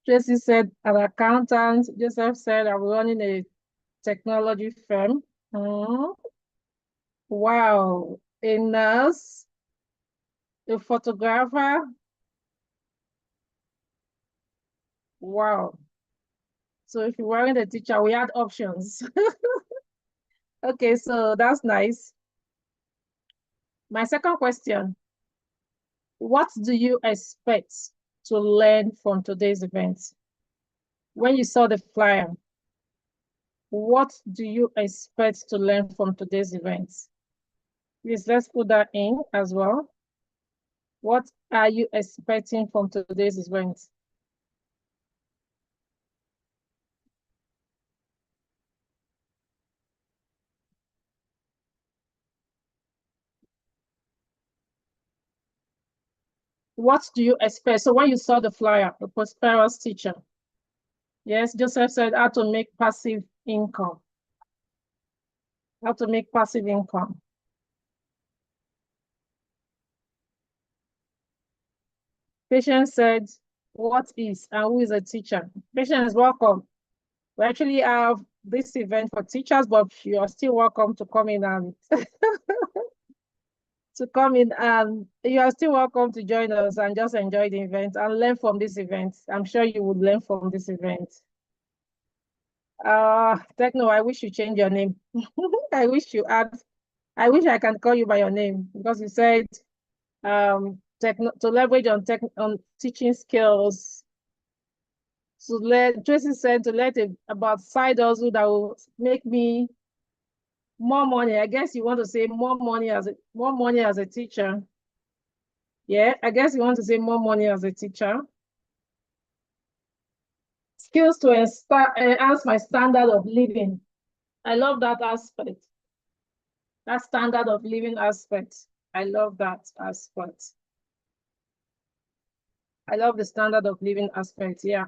Tracy said an accountant. Joseph said I'm running a technology firm. Hmm. Wow. A nurse, a photographer. Wow. So if you weren't a teacher, we had options. Okay, so that's nice. My second question, what do you expect to learn from today's event? When you saw the flyer, what do you expect to learn from today's event? Please, let's put that in as well. What are you expecting from today's event? What do you expect? So when you saw the flyer, the Prosperous Teacher, yes, Joseph said how to make passive income. How to make passive income. Patience said, what is and who is a teacher? Patience, welcome. We actually have this event for teachers, but you are still welcome to come in and you are still welcome to join us and just enjoy the event and learn from this event. I'm sure you would learn from this event. Techno, I wish you change your name. I wish you add, I wish I can call you by your name because you said techno to leverage on on teaching skills. To let Tracy said to let about side hustle that will make me more money. I guess you want to say more money as a teacher. Yeah, I guess you want to say more money as a teacher. Skills to enhance my standard of living. I love that aspect. That standard of living aspect. I love that aspect. I love the standard of living aspect. Yeah.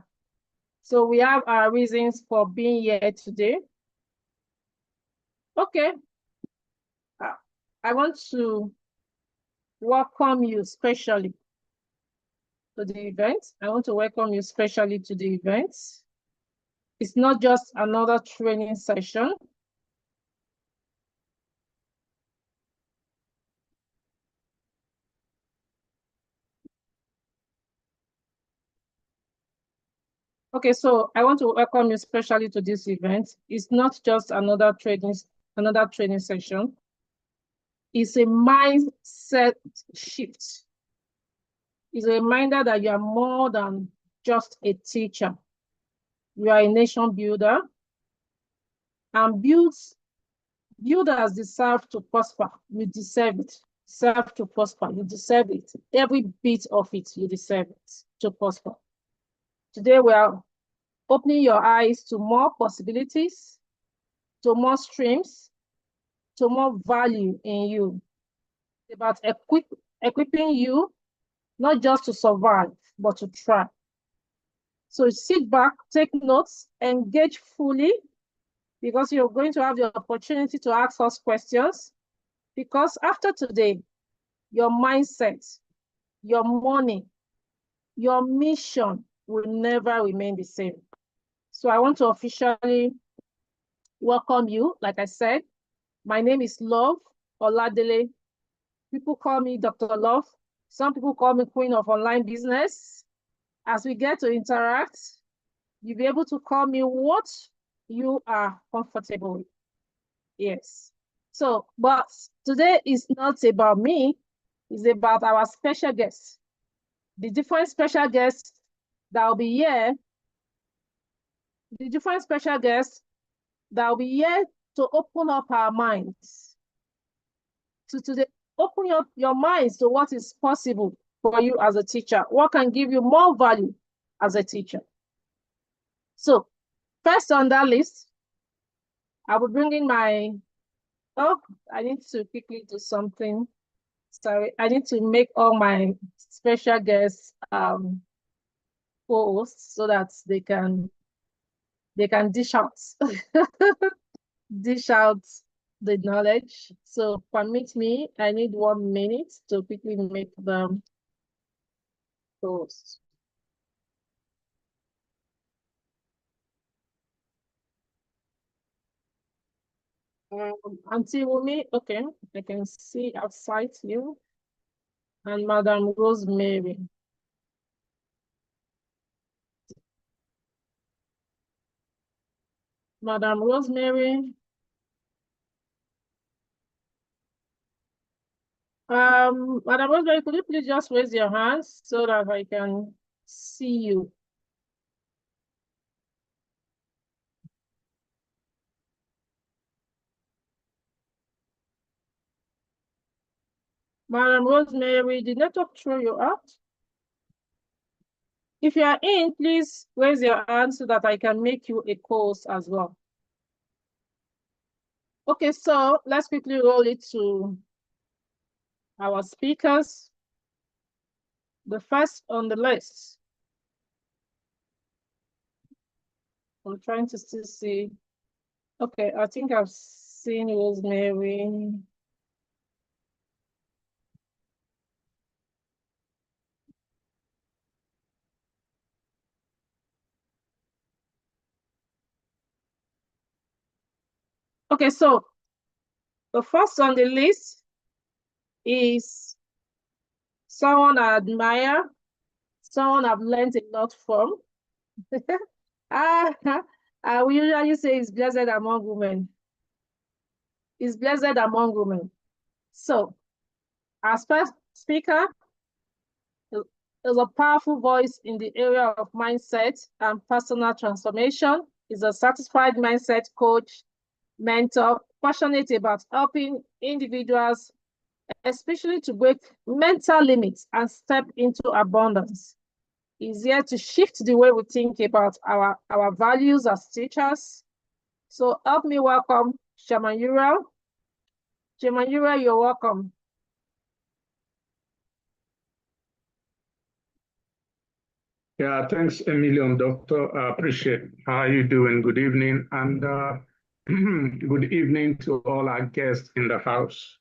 So we have our reasons for being here today. Okay. Uh, I want to welcome you specially to the event. I want to welcome you specially to the event. It's not just another training session. Okay, so I want to welcome you specially to this event. It's not just another training session. It's a mindset shift. It's a reminder that you are more than just a teacher. You are a nation builder, and builders deserve to prosper. You deserve it. Deserve to prosper. You deserve it. Every bit of it, you deserve it to prosper. Today, we are opening your eyes to more possibilities, to more streams, to more value in you. It's about equipping you, not just to survive, but to thrive. So sit back, take notes, engage fully, because you're going to have the opportunity to ask us questions. Because after today, your mindset, your money, your mission will never remain the same. So I want to officially welcome you. Like I said, my name is Love Oladele. People call me Dr. Love. Some people call me Queen of Online Business. As we get to interact, you'll be able to call me what you are comfortable with. Yes. So, but today is not about me, it's about our special guests. The different special guests that will be here, the different special guests that will be here to open up our minds, to the open up your minds to what is possible for you as a teacher, what can give you more value as a teacher. So, first on that list, I will bring in my, oh, I need to quickly do something. Sorry, I need to make all my special guests posts so that they can dish out dish out the knowledge. So permit me, I need 1 minute to quickly make them post. Auntie Wumi, okay, I can see outside you, and Madam Rosemary. Madam Rosemary. Madam Rosemary, could you please just raise your hands so that I can see you? Madam Rosemary, did network throw you out? If you are in, please raise your hand so that I can make you a co-host as well. Okay, so let's quickly roll it to our speakers. The first on the list. I'm trying to still see. Okay, I think I've seen Rosemary. Okay, so the first on the list is someone I admire, someone I've learned a lot from. I will usually say is blessed among women. Is blessed among women. So, our first speaker is a powerful voice in the area of mindset and personal transformation. Is a certified mindset coach, mentor, passionate about helping individuals, especially to break mental limits and step into abundance. Is here to shift the way we think about our values as teachers. So help me welcome Shaman Uriel. Shaman Uriel, you're welcome. Yeah, thanks a million, Doctor. I appreciate how are you doing. Good evening, and good evening to all our guests in the house.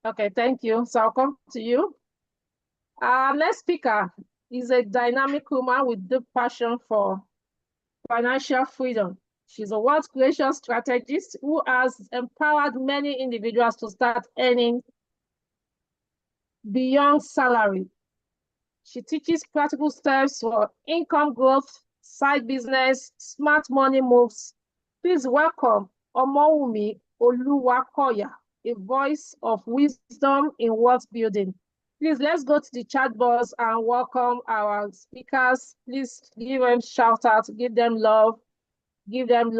Okay, thank you. So I'll come to you. Our next speaker is a dynamic woman with deep passion for financial freedom. She's a wealth creation strategist who has empowered many individuals to start earning beyond salary. She teaches practical steps for income growth, side business, smart money moves. Please welcome Omowumi Oluwakoya, a voice of wisdom in wealth building. Please, let's go to the chat box and welcome our speakers. Please give them shout out, give them love, give them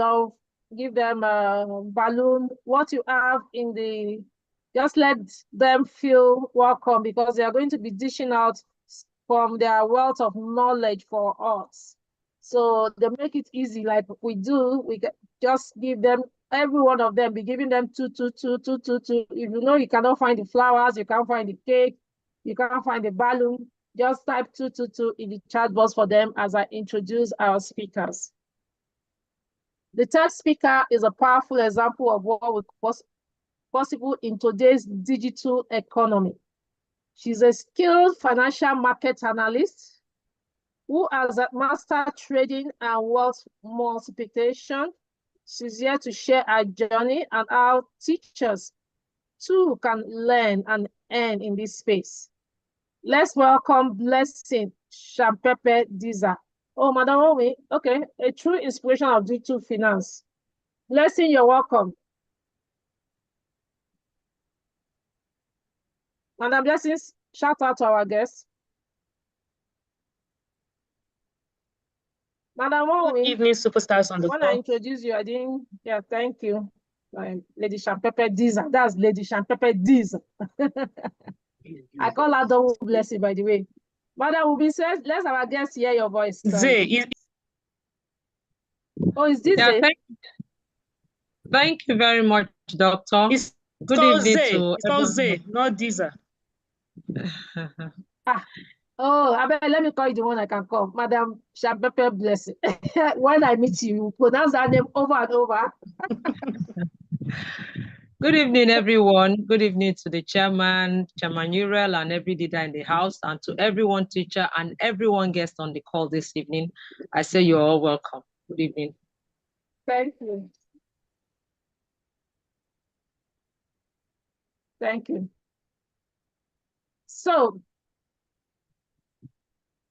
a balloon. What you have in the, just let them feel welcome because they are going to be dishing out from their wealth of knowledge for us. So they make it easy like we do. We just give them, every one of them, be giving them two. If you know you cannot find the flowers, you can't find the cake, you can't find the balloon, just type 222 in the chat box for them as I introduce our speakers. The third speaker is a powerful example of what was possible in today's digital economy. She's a skilled financial market analyst who has mastered trading and wealth multiplication. She's here to share her journey and how teachers too can learn and earn in this space. Let's welcome Blessing Shampepe Diza. Oh, Madam Omi, okay, a true inspiration of digital finance. Blessing, you're welcome. Madam Blessings, shout out to our guests. Madam Omi. Good evening, superstars on the When call. I introduced you, I didn't, yeah, thank you. Lady Shampepe Diza, that's Lady Shampepe Diza. I call her double blessing, by the way. Madam Omi says, let's have our guests hear your voice. Oh, is this yeah, it? thank you very much, Doctor. It's good evening to it's called Zay, not Diza. Oh, I bet, let me call you the one I can call. Madam Shampepe Blessing. When I meet you, you pronounce that name over and over. Good evening, everyone. Good evening to the chairman, Chairman Uriel, and every leader in the house, and to everyone teacher and everyone guest on the call this evening. I say you're all welcome. Good evening. Thank you. Thank you. So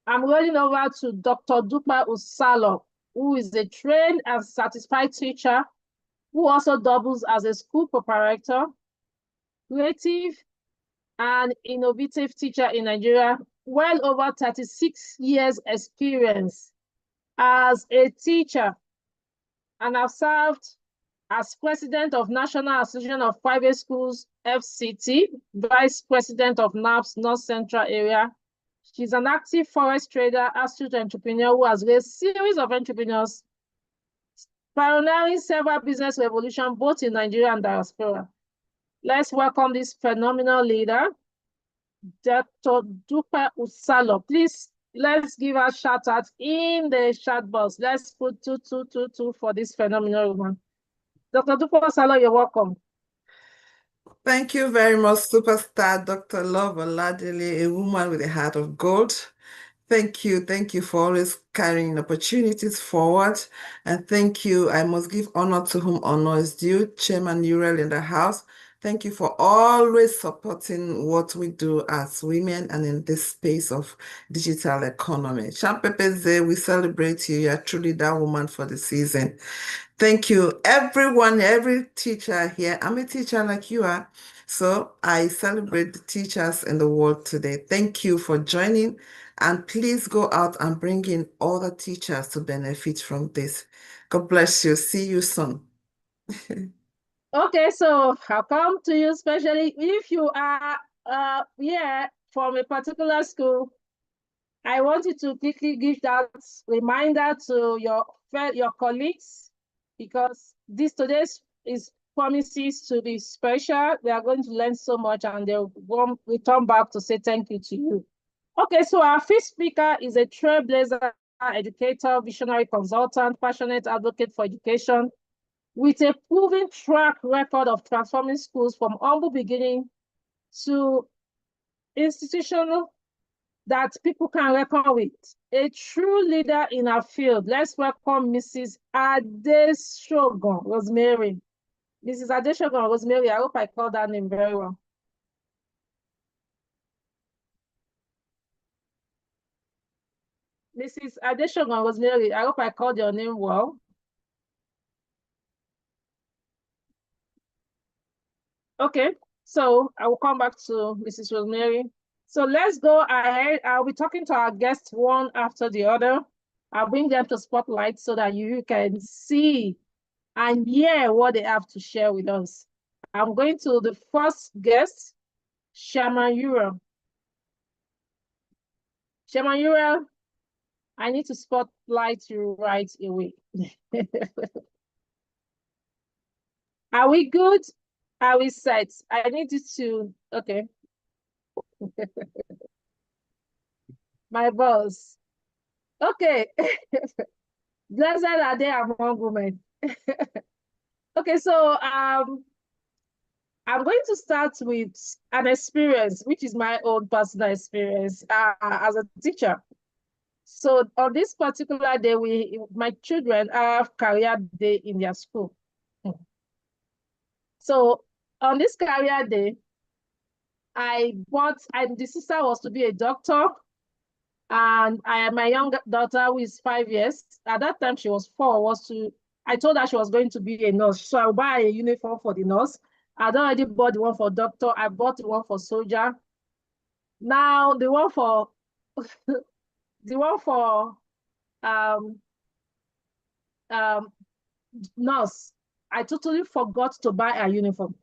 I'm rolling over to Dr. Dupa Usalo, who is a trained and certified teacher who also doubles as a school proprietor, creative and innovative teacher in Nigeria, well over 36 years experience as a teacher, and I've served as president of National Association of Private Schools, FCT, vice president of NAPS North Central Area. She's an active forex trader, astute entrepreneur who has raised a series of entrepreneurs, pioneering several business revolutions both in Nigeria and diaspora. Let's welcome this phenomenal leader, Dr. Dupa Usalo. Please, let's give her a shout out in the chat box. Let's put 2222 for this phenomenal woman. Dr. Dupa Usalo, you're welcome. Thank you very much, superstar Dr. Love Oladele, a woman with a heart of gold. Thank you for always carrying opportunities forward. And thank you, I must give honor to whom honor is due, Chairman Uriel in the house. Thank you for always supporting what we do as women and in this space of digital economy. Champepeze, we celebrate you. You are truly that woman for the season. Thank you, everyone, every teacher here. I'm a teacher like you are, so I celebrate the teachers in the world today. Thank you for joining, and please go out and bring in other teachers to benefit from this. God bless you. See you soon. Okay, so I'll come to you, especially if you are here from a particular school. I want you to quickly give that reminder to your colleagues, because this today's is promises to be special. They are going to learn so much, and they'll return back to say thank you to you. Okay, so our fifth speaker is a trailblazer, educator, visionary consultant, passionate advocate for education, with a proven track record of transforming schools from humble beginning to institutional that people can reckon with. A true leader in our field. Let's welcome Mrs. Adeshogun Rosemary. Mrs. Adeshogun Rosemary, I hope I called that name very well. Mrs. Adeshogun Rosemary, I hope I called your name well. Okay, so I will come back to Mrs. Rosemary. So let's go ahead. I'll be talking to our guests one after the other. I'll bring them to spotlight so that you can see and hear what they have to share with us. I'm going to the first guest, Shaman Uriel. Shaman Uriel, I need to spotlight you right away. Are we good? Are we set? I need you to, okay. My boss. Okay. Blessed are they among women. Okay, so I'm going to start with an experience, which is my own personal experience as a teacher. So on this particular day, my children have career day in their school. So on this career day, the sister was to be a doctor, and my young daughter, who is 5 years, at that time she was 4, I told her she was going to be a nurse. So I'll buy a uniform for the nurse. I'd already bought the one for doctor. I bought the one for soldier. Now the one for nurse, I totally forgot to buy a uniform.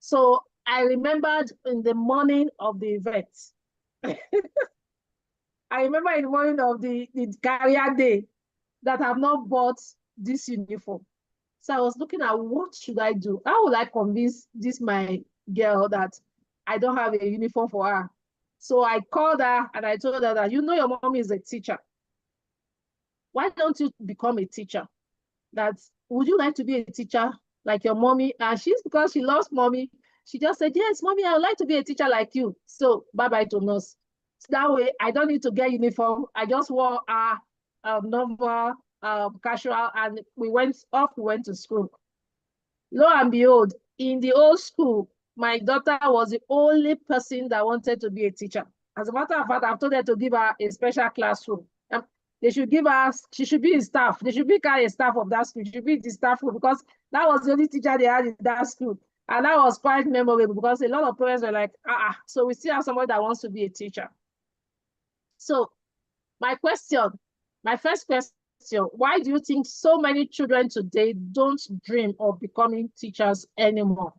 So I remembered in the morning of the event. I remember in the morning of the career day that I've not bought this uniform. So I was looking at what should I do? How will I convince my girl that I don't have a uniform for her? So I called her and I told her that, your mom is a teacher. Why don't you become a teacher? Would you like to be a teacher like your mommy? And because she loves mommy, she just said, yes, mommy, I would like to be a teacher like you. So bye-bye to nurse. So that way, I don't need to get uniform. I just wore a number, casual, and we went to school. Lo and behold, in the old school, my daughter was the only person that wanted to be a teacher. As a matter of fact, I've told her to give her a special classroom. They should give her, she should be in staff. They should make her a staff of that school. She should be in the staff room because that was the only teacher they had in that school. And that was quite memorable because a lot of parents were like, so we still have somebody that wants to be a teacher. So my first question, why do you think so many children today don't dream of becoming teachers anymore?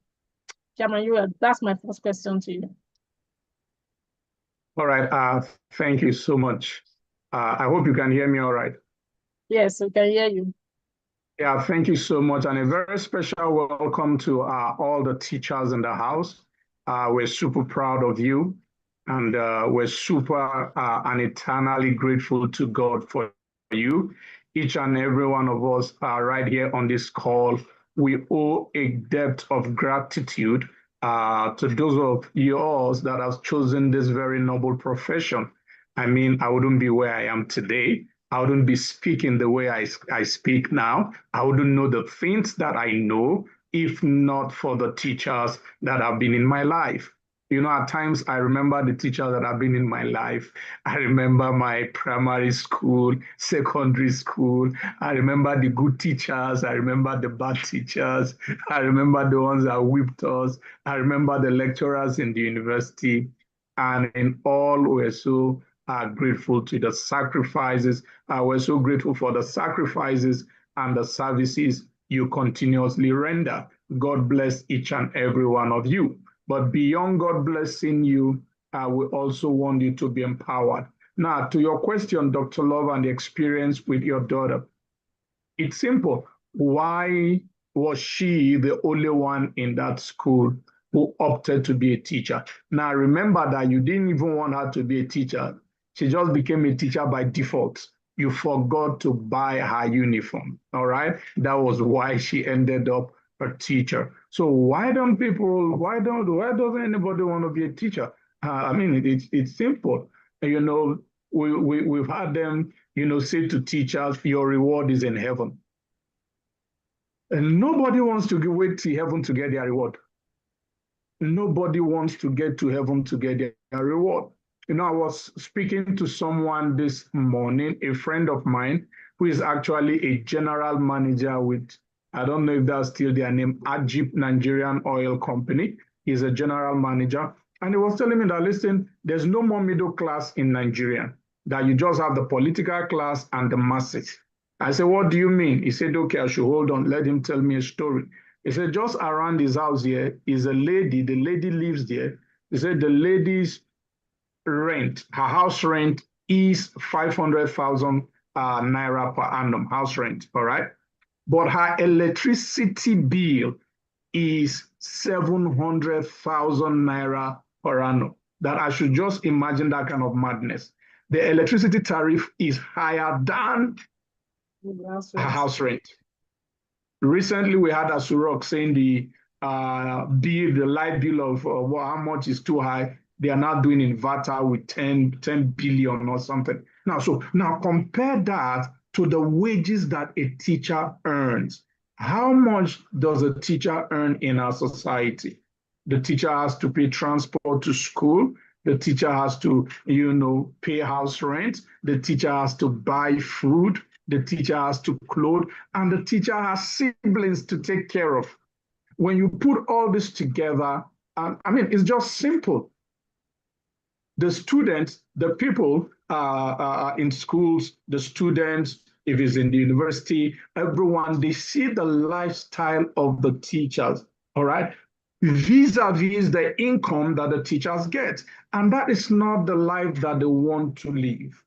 Chairman, that's my first question to you. All right. Thank you so much. I hope you can hear me all right. Yes, we can hear you. Yeah, thank you so much. And a very special welcome to all the teachers in the house. We're super proud of you. And we're super and eternally grateful to God for you. Each and every one of us right here on this call, we owe a debt of gratitude to those of yours that have chosen this very noble profession. I mean, I wouldn't be where I am today. I wouldn't be speaking the way I speak now. I wouldn't know the things that I know if not for the teachers that have been in my life. You know, at times I remember the teachers that have been in my life. I remember my primary school, secondary school. I remember the good teachers. I remember the bad teachers. I remember the ones that whipped us. I remember the lecturers in the university. And in all, we're so grateful to the sacrifices. We're so grateful for the sacrifices and the services you continuously render. God bless each and every one of you. But beyond God blessing you, we also want you to be empowered. Now, to your question, Dr. Love, and the experience with your daughter, it's simple. Why was she the only one in that school who opted to be a teacher? Now, remember that you didn't even want her to be a teacher. She just became a teacher by default. You forgot to buy her uniform, all right? That was why she ended up a teacher. So why doesn't anybody want to be a teacher? I mean, it's simple. You know, we've had them, say to teachers, your reward is in heaven. And nobody wants to wait to heaven to get their reward. Nobody wants to get to heaven to get their reward. You know, I was speaking to someone this morning, a friend of mine, who is actually a general manager with, I don't know if that's still their name, Ajib Nigerian Oil Company. He's a general manager. And he was telling me that, listen, there's no more middle class in Nigeria, that you just have the political class and the masses. I said, what do you mean? He said, okay, I should hold on, let him tell me a story. He said, just around his house here is a lady, the lady lives there. He said, the lady's rent, her house rent is 500,000 naira per annum, house rent, all right? But her electricity bill is 700,000 naira per annum. That I should just imagine that kind of madness. The electricity tariff is higher than her house rent. Recently, we had Asurok saying the light bill of how much is too high. They are now doing inverter with 10 billion or something. Now compare that to the wages that a teacher earns. How much does a teacher earn in our society? The teacher has to pay transport to school. The teacher has to, pay house rent. The teacher has to buy food. The teacher has to clothe. And the teacher has siblings to take care of. When you put all this together, it's just simple. The students, the people in schools, the students, if it's in the university, everyone, they see the lifestyle of the teachers, all right, vis-a-vis the income that the teachers get. And that is not the life that they want to live.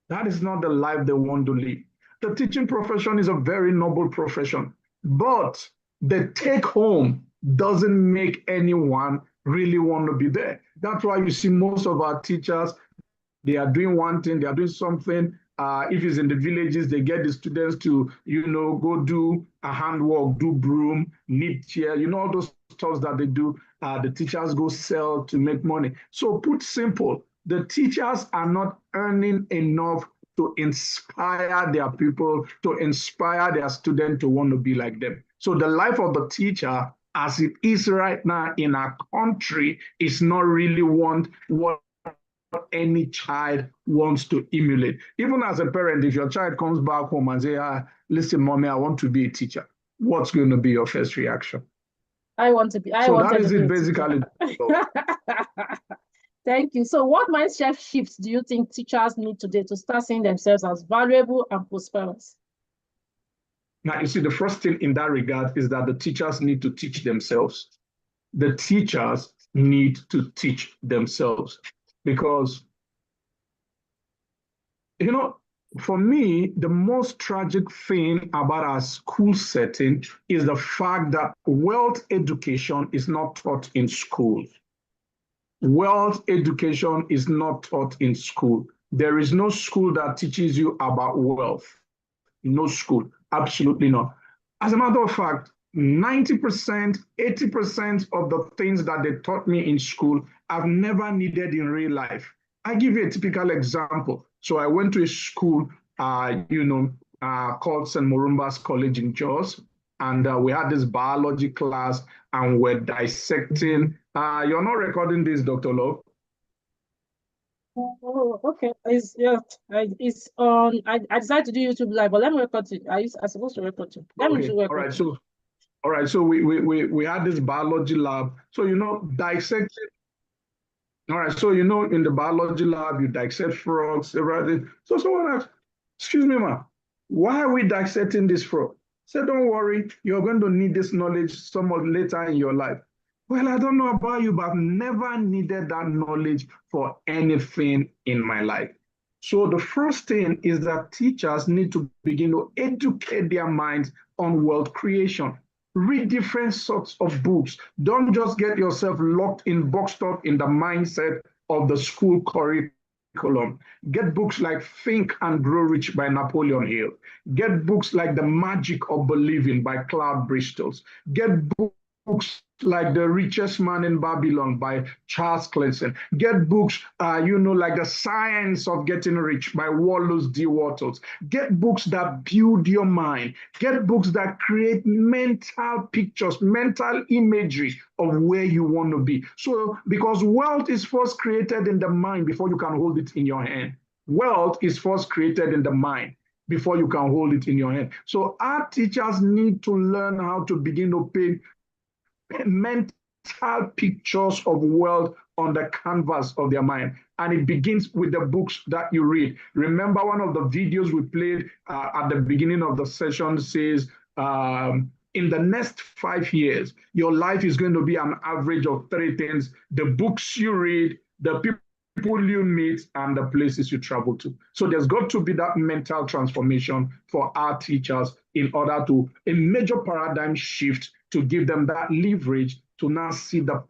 That is not the life they want to live. The teaching profession is a very noble profession, but the take home doesn't make anyone really want to be there. That's why you see most of our teachers, they are doing one thing, they are doing something. If it's in the villages, they get the students to, go do a handwork, do broom, knit chair, all those stuff that they do. The teachers go sell to make money. So put simple, the teachers are not earning enough to inspire their people, to inspire their students to want to be like them. So the life of the teacher as it is right now in our country is not really what any child wants to emulate. Even as a parent, if your child comes back home and say, listen, mommy, I want to be a teacher, what's going to be your first reaction? I want to be. So that is it basically. Thank you. So what mindset shifts do you think teachers need today to start seeing themselves as valuable and prosperous? Now, you see, the first thing in that regard is that the teachers need to teach themselves. The teachers need to teach themselves because, you know, for me, the most tragic thing about our school setting is the fact that wealth education is not taught in school. Wealth education is not taught in school. There is no school that teaches you about wealth. No school, absolutely not. As a matter of fact, 90%, 80% of the things that they taught me in school I've never needed in real life. I give you a typical example. So I went to a school, called St. Morumba's College in Jos, and we had this biology class, and we're dissecting. You're not recording this, Dr. Love? Oh, okay. It's on. I decided to do YouTube live, but let me record it. I supposed to record it. Let me do record. All right. So we had this biology lab. So dissecting. All right. So in the biology lab, you dissect frogs, everything. So someone asked, "Excuse me, ma, why are we dissecting this frog?" Said, "Don't worry, you're going to need this knowledge somewhat later in your life." Well, I don't know about you, but I've never needed that knowledge for anything in my life. So the first thing is that teachers need to begin to educate their minds on wealth creation. Read different sorts of books. Don't just get yourself locked in, boxed up in the mindset of the school curriculum. Get books like Think and Grow Rich by Napoleon Hill. Get books like The Magic of Believing by Cloud Bristol. Get books like The Richest Man in Babylon by Charles Clinton. Get books, like The Science of Getting Rich by Wallace D. Wattles. Get books that build your mind. Get books that create mental pictures, mental imagery of where you want to be. So, because wealth is first created in the mind before you can hold it in your hand. Wealth is first created in the mind before you can hold it in your hand. So our teachers need to learn how to begin to paint mental pictures of wealth on the canvas of their mind. And it begins with the books that you read. Remember, one of the videos we played at the beginning of the session says, in the next 5 years, your life is going to be an average of 3 things: the books you read, the people you meet, and the places you travel to. So there's got to be that mental transformation for our teachers in order to a major paradigm shift to give them that leverage to now see the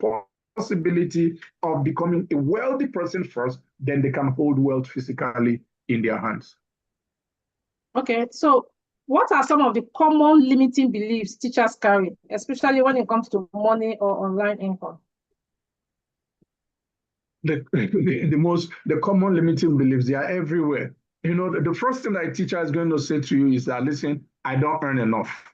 possibility of becoming a wealthy person first, then they can hold wealth physically in their hands. Okay, so what are some of the common limiting beliefs teachers carry, especially when it comes to money or online income? The common limiting beliefs, they are everywhere. The first thing that a teacher is going to say to you is that, listen, I don't earn enough.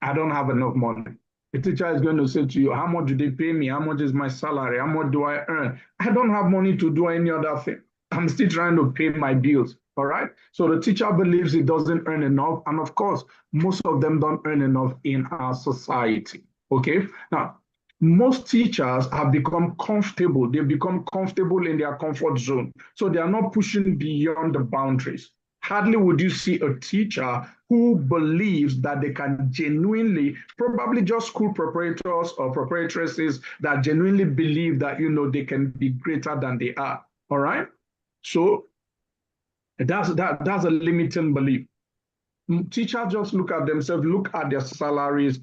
I don't have enough money. The teacher is going to say to you, how much do they pay me? How much is my salary? How much do I earn? I don't have money to do any other thing. I'm still trying to pay my bills. All right. So the teacher believes he doesn't earn enough. And of course, most of them don't earn enough in our society. Okay. Now, most teachers have become comfortable. They've become comfortable in their comfort zone. So they are not pushing beyond the boundaries. Hardly would you see a teacher who believes that they can genuinely, probably just school proprietors or proprietresses that genuinely believe that, they can be greater than they are. All right. So that's a limiting belief. Teachers just look at themselves, look at their salaries.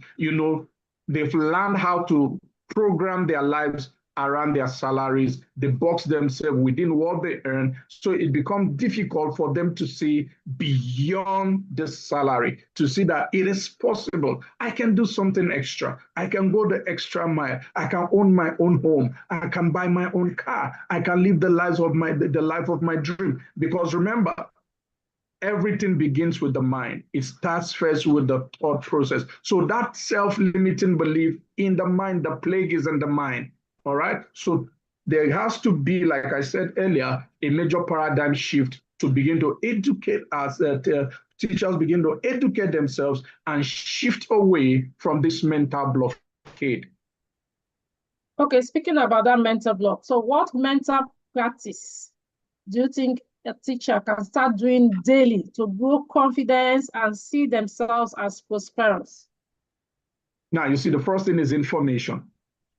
They've learned how to program their lives around their salaries. They box themselves within what they earn. So it becomes difficult for them to see beyond the salary, to see that it is possible. I can do something extra. I can go the extra mile. I can own my own home. I can buy my own car. I can live the life of my dream. Because remember, Everything begins with the mind. It starts first with the thought process. So that self-limiting belief in the mind, the plague is in the mind. All right. So there has to be, like I said earlier, a major paradigm shift to begin to educate us, teachers begin to educate themselves and shift away from this mental blockade. Okay, speaking about that mental block, so what mental practice do you think a teacher can start doing daily to grow confidence and see themselves as prosperous? Now, you see, the first thing is information.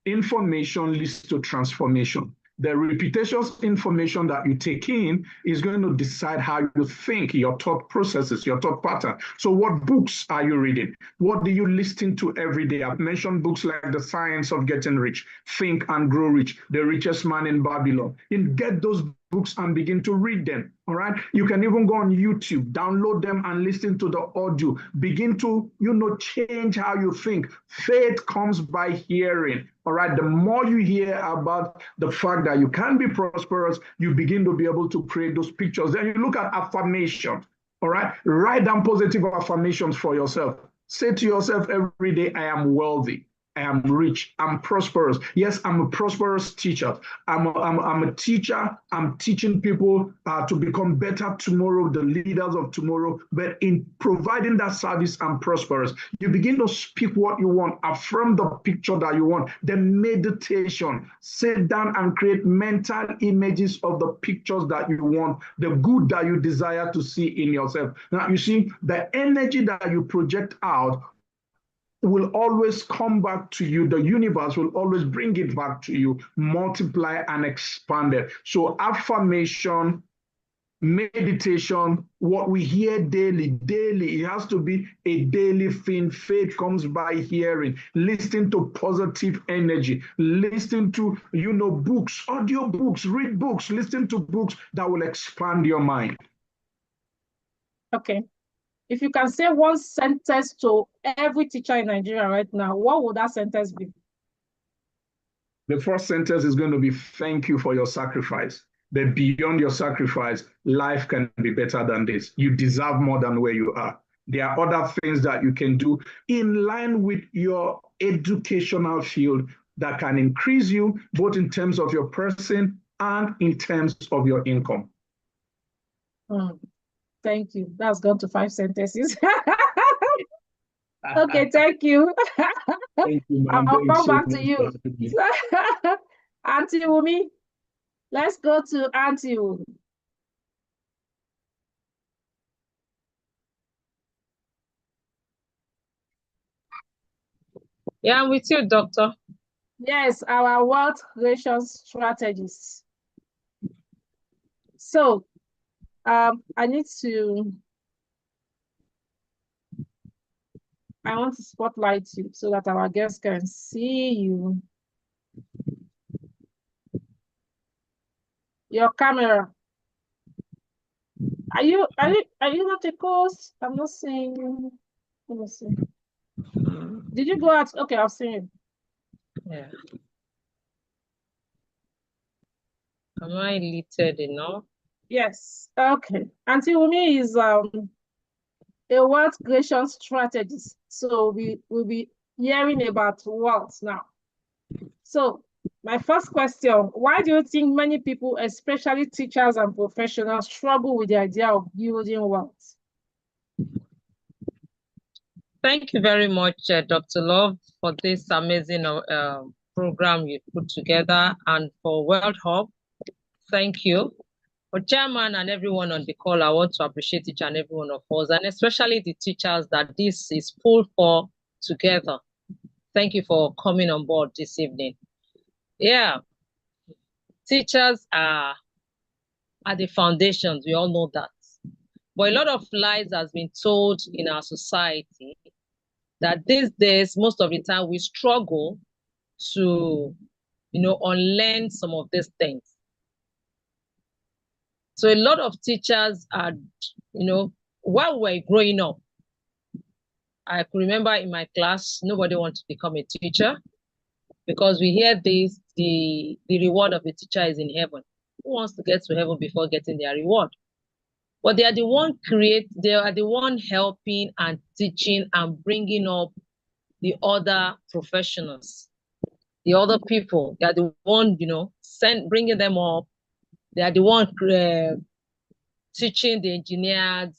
Information leads to transformation. The repetitious information that you take in is going to decide how you think, your thought processes, your thought pattern. So what books are you reading? What do you listen to every day? I've mentioned books like The Science of Getting Rich, Think and Grow Rich, The Richest Man in Babylon. And get those books and begin to read them. All right. You can even go on YouTube, download them and listen to the audio. Begin to, change how you think. Faith comes by hearing. All right. The more you hear about the fact that you can be prosperous, you begin to be able to create those pictures. Then you look at affirmation. All right. Write down positive affirmations for yourself. Say to yourself every day, I am wealthy. I am rich. I'm prosperous. Yes, I'm a prosperous teacher. I'm a teacher. I'm teaching people to become better tomorrow, the leaders of tomorrow. But in providing that service, I'm prosperous. You begin to speak what you want, affirm the picture that you want. Then meditation. Sit down and create mental images of the pictures that you want, the good that you desire to see in yourself. Now, you see, the energy that you project out will always come back to you. The universe will always bring it back to you, multiply and expand it. So affirmation, meditation, what we hear daily, it has to be a daily thing. Faith comes by hearing. Listen to positive energy. Listen to, books, audio books, read books, listen to books that will expand your mind. Okay. If you can say one sentence to every teacher in Nigeria right now, what would that sentence be? The first sentence is going to be, thank you for your sacrifice. But beyond your sacrifice, life can be better than this. You deserve more than where you are. There are other things that you can do in line with your educational field that can increase you, both in terms of your person and in terms of your income. Thank you. That's gone to 5 sentences. Okay, thank you. Thank you, ma'am. I'll come back to you. Auntie Wumi, let's go to Auntie Wumi. Yeah, I'm with you, doctor. Yes, our wealth creation strategist. So, I want to spotlight you so that our guests can see you. Your camera. Are you not a course? I'm not seeing. Let me see. Did you go out? Okay, I've seen you. Yeah. Am I littered enough? Yes. Okay. Auntie Wumi is a wealth creation strategist. So we will be hearing about wealth now. So my first question, why do you think many people, especially teachers and professionals, struggle with the idea of building wealth? Thank you very much, Dr. Love, for this amazing program you put together, and for World Hub. Thank you. For Chairman and everyone on the call, I want to appreciate each and every one of us, and especially the teachers that this is pulled for together. Thank you for coming on board this evening. Yeah, teachers are the foundations. We all know that. But a lot of lies has been told in our society that these days, most of the time, we struggle to, unlearn some of these things. So a lot of teachers are, while we're growing up, I could remember in my class, nobody wanted to become a teacher because we hear this, the reward of a teacher is in heaven. Who wants to get to heaven before getting their reward? but they are the one helping and teaching and bringing up the other professionals, the other people. They are the one, bringing them up. They are the one teaching the engineers,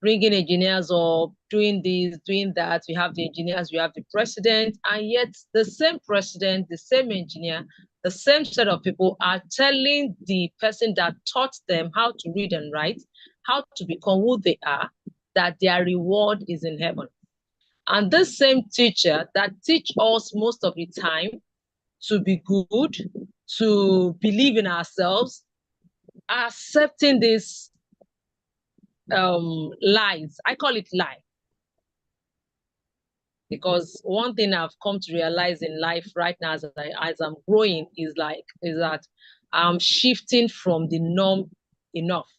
bringing engineers up, doing this, doing that. We have the engineers, we have the president, and yet the same president, the same engineer, the same set of people are telling the person that taught them how to read and write, how to become who they are, that their reward is in heaven. And this same teacher that teach us most of the time to be good, to believe in ourselves, are accepting this lies. I call it lie. Because one thing I've come to realize in life right now as I'm growing is that I'm shifting from the norm enough.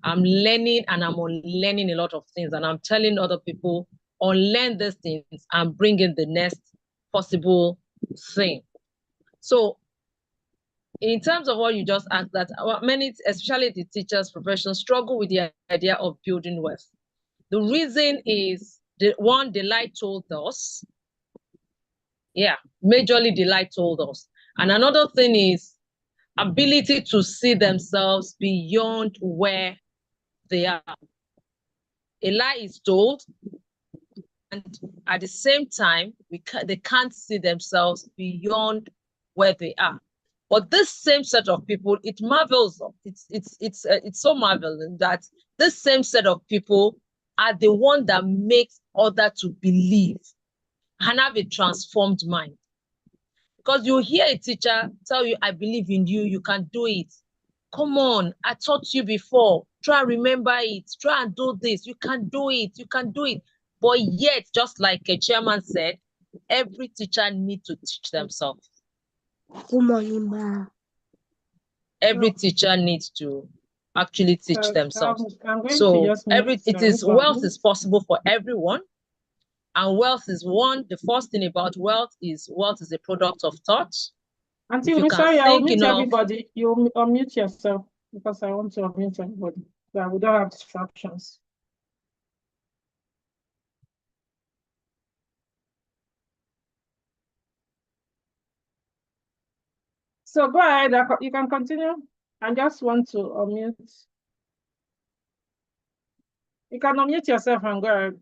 I'm learning and I'm unlearning a lot of things, and I'm telling other people, unlearn these things and bring in the next possible thing. So in terms of what you just asked, that many, especially the teachers' profession, struggle with the idea of building wealth. The reason is the lie told us. Yeah, majorly the lie told us. And another thing is ability to see themselves beyond where they are. A lie is told, and at the same time, they can't see themselves beyond where they are. But this same set of people, it marvels. It's so marvelous that this same set of people are the one that makes others to believe and have a transformed mind. Because you hear a teacher tell you, I believe in you, you can do it. Come on, I taught you before. Try and remember it. Try and do this. You can do it. You can do it. But yet, just like a chairman said, every teacher needs to teach themselves. Good morning, ma. Every teacher needs to actually teach themselves. So wealth is possible for everyone. And wealth is the first thing about wealth is a product of thought. Until we sorry, I'll mute everybody. You unmute yourself because I want to unmute everybody. So we don't have distractions. So go ahead, you can continue. I just want to unmute. You can unmute yourself and go ahead.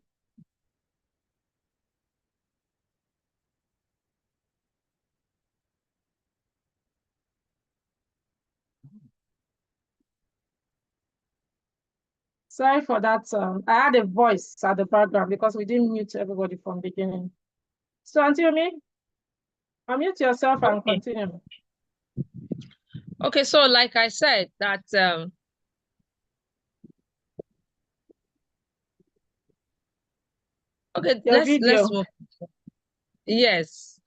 Sorry for that. I had a voice at the background because we didn't mute everybody from the beginning. So Antiomi, unmute yourself and continue. Okay, so like I said, that okay, let's move. Yes.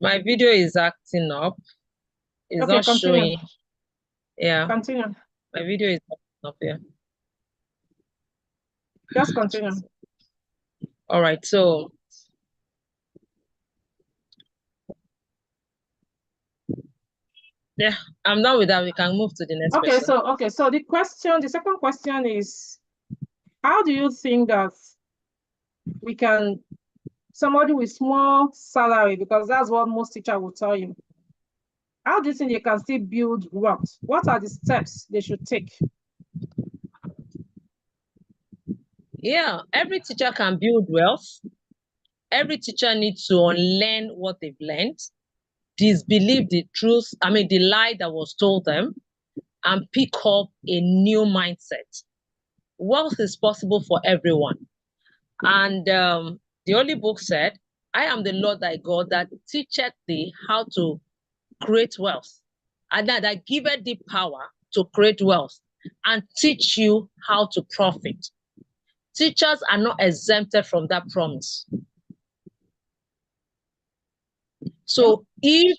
My video is acting up. It's not showing. Yeah. Continue. My video is acting up here. Just continue. All right, so yeah, I'm done with that. We can move to the next question. So the second question is, how do you think that somebody with small salary, because that's what most teachers will tell you, how do you think they can still build wealth? What are the steps they should take? Yeah, every teacher can build wealth. Every teacher needs to unlearn what they've learned, disbelieve the truth, the lie that was told them, and pick up a new mindset. Wealth is possible for everyone. And the Holy Book said, I am the Lord thy God that teacheth thee how to create wealth, and that giveth thee power to create wealth, and teach you how to profit. Teachers are not exempted from that promise. So teachers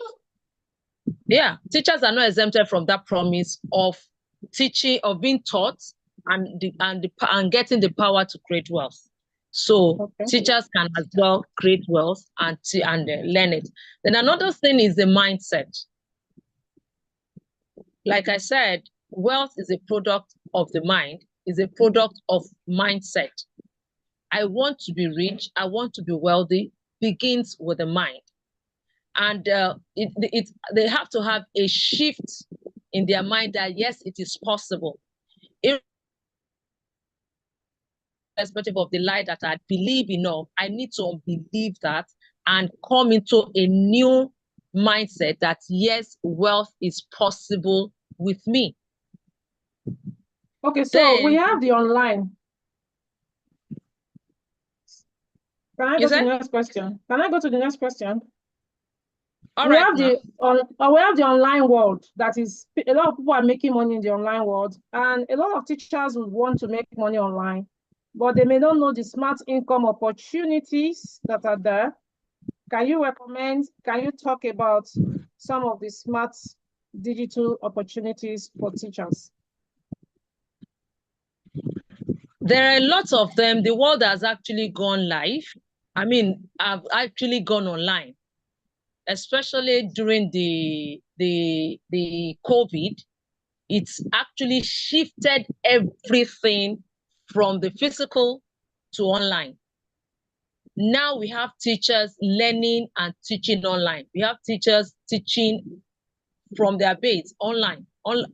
are not exempted from that promise of teaching, of being taught and getting the power to create wealth. So teachers can as well create wealth and learn it. Then another thing is the mindset. Like I said, wealth is a product of the mind, is a product of mindset. I want to be rich, I want to be wealthy, begins with the mind. And they have to have a shift in their mind that, yes, it is possible. Irrespective of the lie that I believe enough, I need to unbelieve that and come into a new mindset that, yes, wealth is possible with me. Okay, so we have the online. Can I go to the next question? Can I go to the next question? All we right, have the online world. That is, a lot of people are making money in the online world, and a lot of teachers would want to make money online, but they may not know the smart income opportunities that are there. Can you talk about some of the smart digital opportunities for teachers? There are lots of them. The world has actually gone live. I mean, I've actually gone online, especially during the COVID. It's actually shifted everything from the physical to online. Now we have teachers learning and teaching online. We have teachers teaching from their beds online.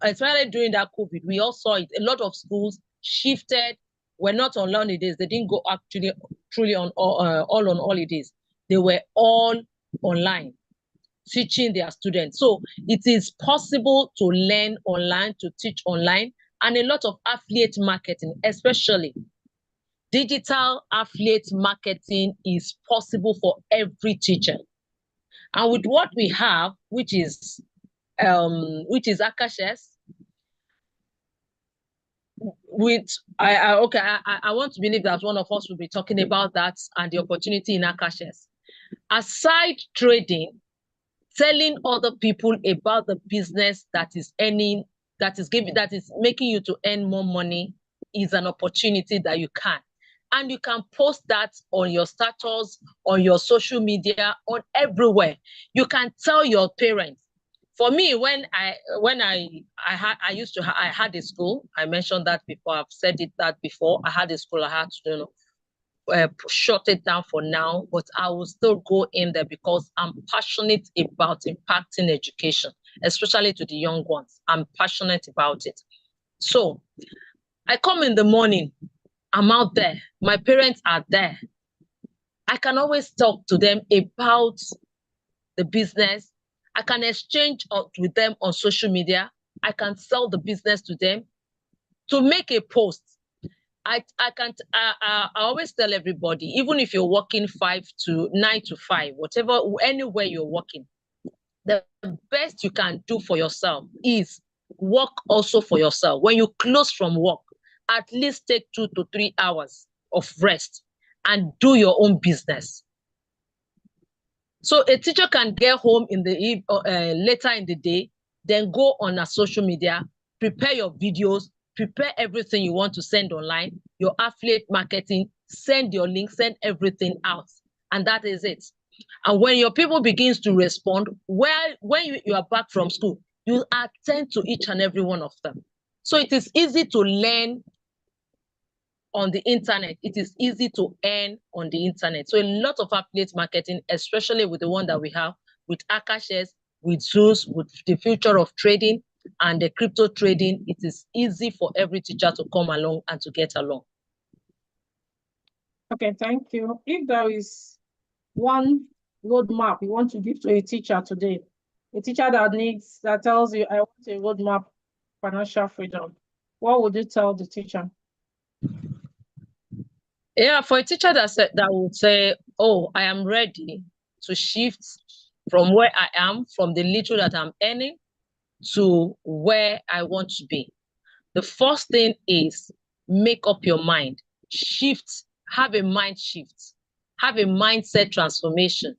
Especially during that COVID, we all saw it. A lot of schools shifted, were not on holidays. They didn't go actually truly on all on holidays. They were all online, teaching their students. So it is possible to learn online, to teach online, and a lot of affiliate marketing, especially digital affiliate marketing, is possible for every teacher. And with what we have, which is AkashX, I want to believe that one of us will be talking about that and the opportunity in AkashX. Aside trading, telling other people about the business that is earning, that is making you to earn more money, is an opportunity that you can. And you can post that on your status, on your social media, on everywhere. You can tell your parents. For me, when I had a school. I mentioned that before. I've said that before. I had a school. I had to shut it down for now, but I will still go in there because I'm passionate about impacting education, especially to the young ones. I'm passionate about it. So I come in the morning, I'm out there, my parents are there. I can always talk to them about the business. I can exchange with them on social media. I can sell the business to them. To make a post, I always tell everybody, even if you're working 9 to 5, whatever, anywhere you're working, the best you can do for yourself is work also for yourself. When you close from work, at least take 2 to 3 hours of rest and do your own business. So a teacher can get home in the later in the day, then go on a social media, prepare your videos, prepare everything you want to send online, your affiliate marketing, send your link, send everything out. And that is it. And when your people begins to respond, when you are back from school, you attend to each and every one of them. So it is easy to learn on the internet. It is easy to earn on the internet. So a lot of affiliate marketing, especially with the one that we have with AkashX, with Zeus, with the future of trading and the crypto trading, it is easy for every teacher to come along and to get along. Okay, thank you. If there is one roadmap you want to give to a teacher today, a teacher that tells you, I want a roadmap financial freedom, what would you tell the teacher? Yeah, for a teacher that would say, oh, I am ready to shift from where I am, from the little that I'm earning, to where I want to be. The first thing is make up your mind, shift, have a mind shift, have a mindset transformation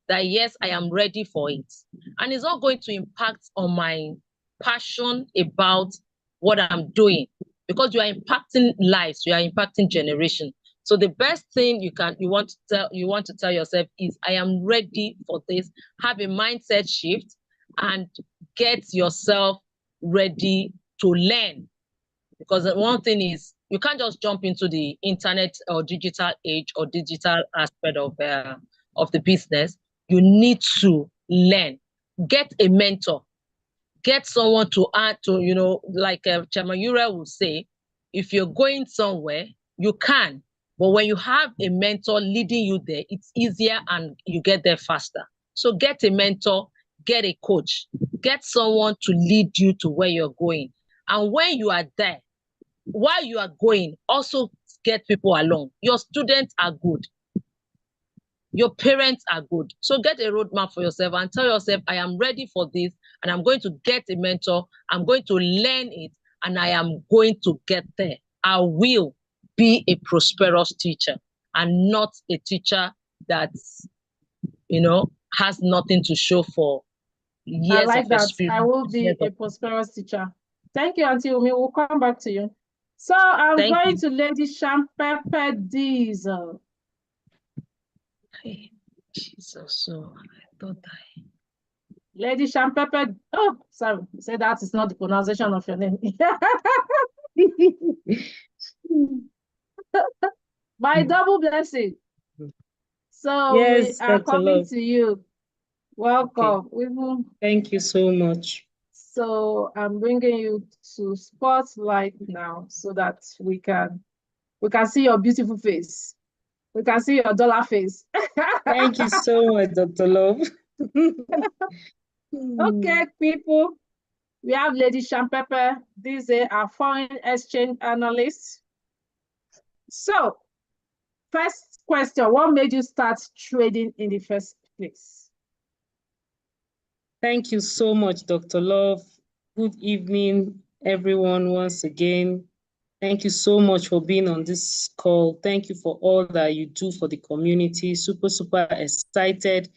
that, yes, I am ready for it. And it's not going to impact on my passion about what I'm doing, because you are impacting lives, you are impacting generation. So the best thing you want to tell yourself is, I am ready for this. Have a mindset shift and get yourself ready to learn. Because one thing is, you can't just jump into the internet or digital age or digital aspect of the business. You need to learn. Get a mentor. Get someone to add to, you know, like Chairman Uriel will say, if you're going somewhere, you can. But when you have a mentor leading you there, it's easier and you get there faster. So get a mentor, get a coach, get someone to lead you to where you're going. And when you are there, while you are going, also get people along. Your students are good. Your parents are good. So get a roadmap for yourself and tell yourself, I am ready for this, and I'm going to get a mentor. I'm going to learn it, and I am going to get there. I will be a prosperous teacher and not a teacher that, you know, has nothing to show for years I like of that. experience. I will be a prosperous teacher. Thank you, Auntie Umi. We'll come back to you. So I'm going to Lady Champepe Diesel. Hey, Jesus, so I thought Lady Champepe. Oh, sorry. Say that is not the pronunciation of your name. My double blessing. So yes, we are Dr. coming Love. to you. Welcome. Okay. Thank you so much. So I'm bringing you to Spotlight now so that we can see your beautiful face. We can see your dollar face. Thank you so much, Dr. Love. Okay, people. We have Lady Champepe. This is our foreign exchange analyst. So, first question, what made you start trading in the first place? Thank you so much, Dr. Love. Good evening, everyone, once again. Thank you so much for being on this call. Thank you for all that you do for the community. Super, super excited.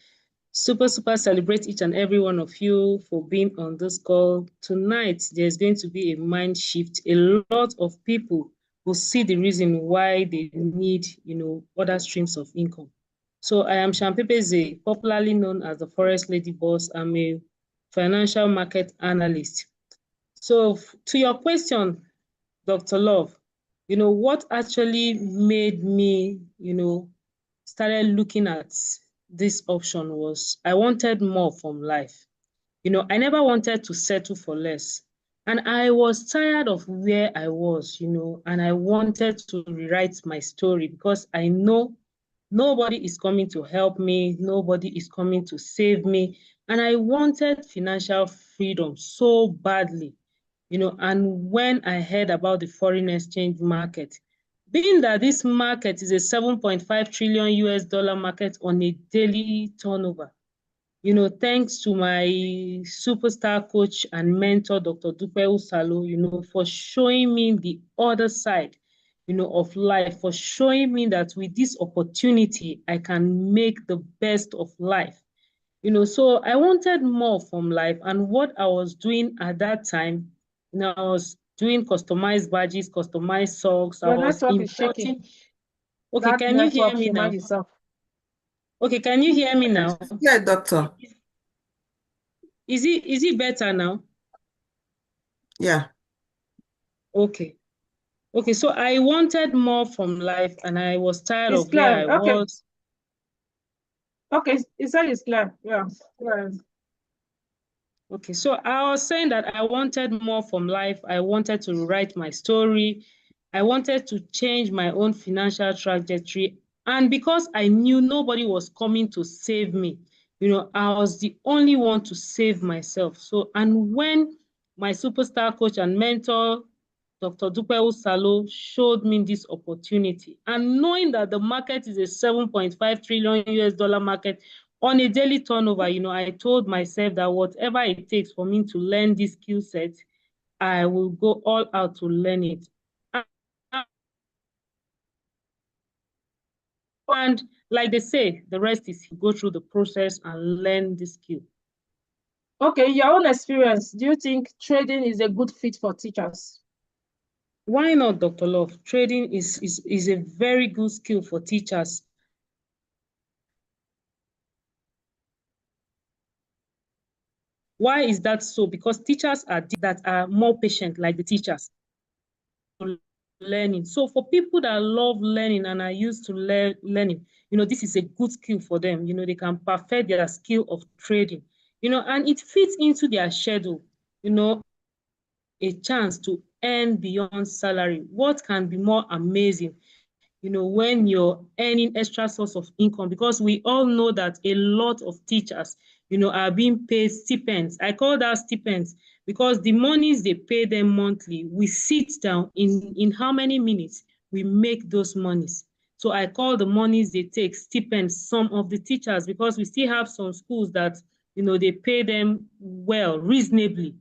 Super, super celebrate each and every one of you for being on this call. Tonight, there's going to be a mind shift. A lot of people will see the reason why they need, you know, other streams of income. So I am Champepe Zeh, popularly known as the Forest Lady Boss. I'm a financial market analyst. So to your question, Dr. Love, you know, what actually made me, you know, started looking at this option was I wanted more from life. You know, I never wanted to settle for less. And I was tired of where I was, you know, and I wanted to rewrite my story because I know nobody is coming to help me. Nobody is coming to save me. And I wanted financial freedom so badly, you know, and when I heard about the foreign exchange market, being that this market is a 7.5 trillion US dollar market on a daily turnover, you know, thanks to my superstar coach and mentor, Dr. Dupe Usalo, you know, for showing me the other side, you know, of life, for showing me that with this opportunity, I can make the best of life. You know, so I wanted more from life. And what I was doing at that time, you know, I was doing customized badges, customized socks. Your I was network is shaking. importing. Okay, That can you hear network me should now? mind yourself. Okay, can you hear me now? Yeah, doctor. Is it better now? Yeah. Okay. Okay, so I wanted more from life and I was tired It's of where clear. I Okay. was. Okay, you said it's clear. Yeah. Okay, so I was saying that I wanted more from life. I wanted to write my story. I wanted to change my own financial trajectory. And because I knew nobody was coming to save me, you know, I was the only one to save myself. So, and when my superstar coach and mentor, Dr. Dupe Usalo, showed me this opportunity, and knowing that the market is a 7.5 trillion US dollar market, on a daily turnover, you know, I told myself that whatever it takes for me to learn this skill set, I will go all out to learn it. And like they say, the rest is go through the process and learn the skill. Okay, your own experience, do you think trading is a good fit for teachers? Why not, Dr. Love? Trading is a very good skill for teachers. Why is that so? Because teachers that are more patient, like the teachers, learning. So for people that love learning and are used to learning, this is a good skill for them. They can perfect their skill of trading, and it fits into their schedule, a chance to earn beyond salary. What can be more amazing, when you're earning extra source of income? Because we all know that a lot of teachers, are being paid stipends. I call that stipends because the monies they pay them monthly, we sit down in how many minutes we make those monies. So I call the monies they take stipends. Some of the teachers, because we still have some schools that, they pay them well, reasonably.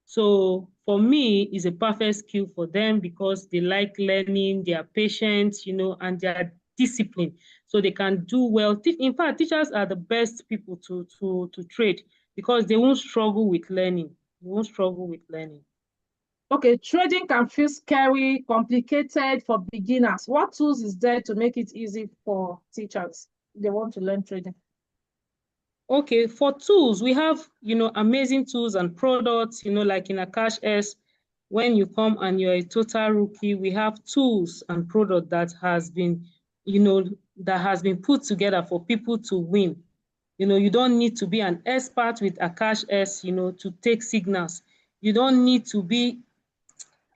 So for me, it's a perfect skill for them because they like learning, they are patient, and they are disciplined. So they can do well. In fact, teachers are the best people to trade because they won't struggle with learning. They won't struggle with learning. Okay, trading can feel scary, complicated for beginners. What tools is there to make it easy for teachers if they want to learn trading? Okay, for tools, we have, amazing tools and products, like in AkashX. When you come and you're a total rookie, we have tools and product that has been, put together for people to win. You don't need to be an expert with AkashX, to take signals. You don't need to be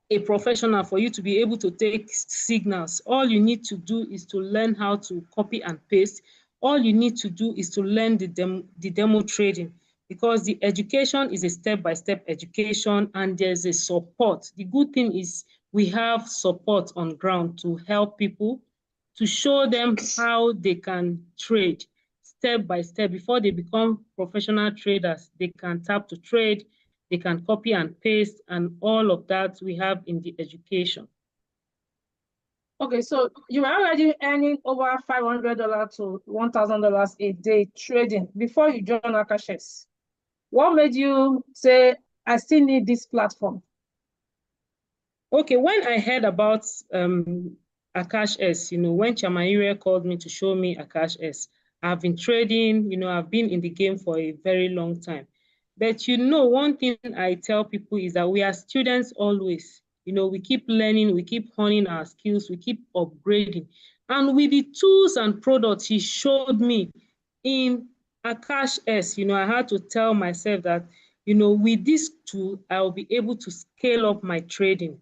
a professional for you to be able to take signals. All you need to do is to learn how to copy and paste. All you need to do is to learn the demo trading, because the education is a step-by-step education and there's a support. The good thing is we have support on ground to help people, to show them how they can trade step by step before they become professional traders. They can tap to trade, they can copy and paste, and all of that we have in the education. Okay, so you are already earning over $500 to $1,000 a day trading before you join AkashX. What made you say, I still need this platform? Okay, when I heard about AkashX, when Chamaire called me to show me AkashX, I've been trading, I've been in the game for a very long time. But one thing I tell people is that we are students always. We keep learning, we keep honing our skills, we keep upgrading. And with the tools and products he showed me in AkashX, I had to tell myself that, with this tool, I'll be able to scale up my trading.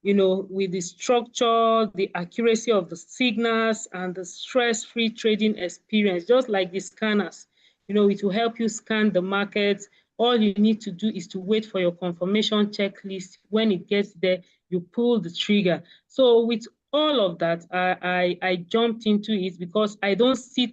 With the structure, the accuracy of the signals, and the stress-free trading experience, just like the scanners. It will help you scan the market. All you need to do is to wait for your confirmation checklist. When it gets there, you pull the trigger. So with all of that, I jumped into it because I don't sit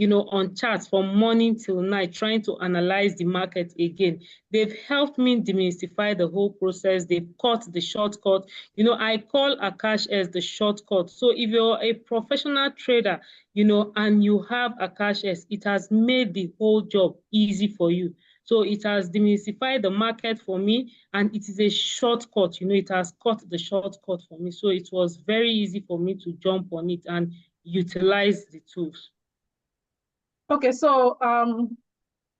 on charts from morning till night trying to analyze the market again. They've helped me demystify the whole process. They've cut the shortcut. I call AkashX the shortcut. So if you're a professional trader, and you have AkashX, it has made the whole job easy for you. So it has demystified the market for me, and it is a shortcut. It has cut the shortcut for me. So it was very easy for me to jump on it and utilize the tools. Okay, so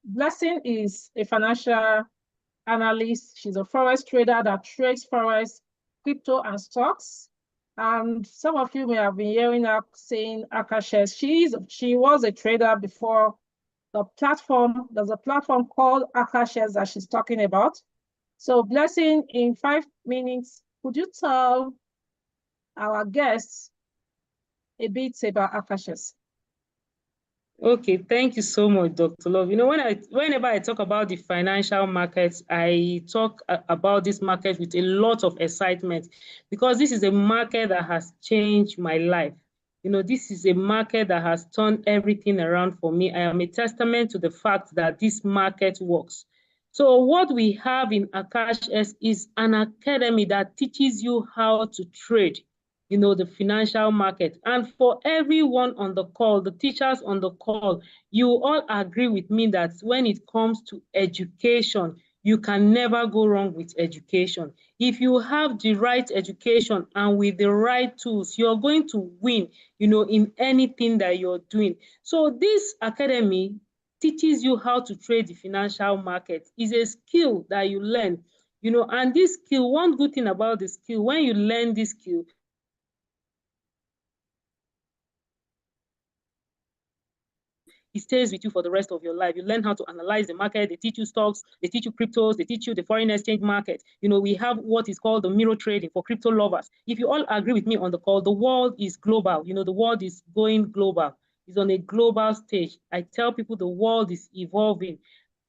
Blessing is a financial analyst. She's a forex trader that trades forex, crypto, and stocks. And some of you may have been hearing her saying AkashX. She was a trader before the platform. There's a platform called AkashX that she's talking about. So Blessing, in 5 minutes, could you tell our guests a bit about AkashX? Okay, thank you so much, Dr. Love. Whenever I talk about the financial markets, I talk about this market with a lot of excitement because this is a market that has changed my life. This is a market that has turned everything around for me. I am a testament to the fact that this market works. So what we have in AkashX is an academy that teaches you how to trade, the financial market. And for everyone on the call, the teachers on the call, you all agree with me that when it comes to education, you can never go wrong with education. If you have the right education and with the right tools, you're going to win, in anything that you're doing. So this academy teaches you how to trade the financial market. It's a skill that you learn, you know, and this skill, one good thing about the skill, when you learn this skill, it stays with you for the rest of your life. You learn how to analyze the market. They teach you stocks, they teach you cryptos, they teach you the foreign exchange market. You know, we have what is called the mirror trading for crypto lovers. If you all agree with me on the call, the world is global. You know, the world is going global. It's on a global stage. I tell people the world is evolving,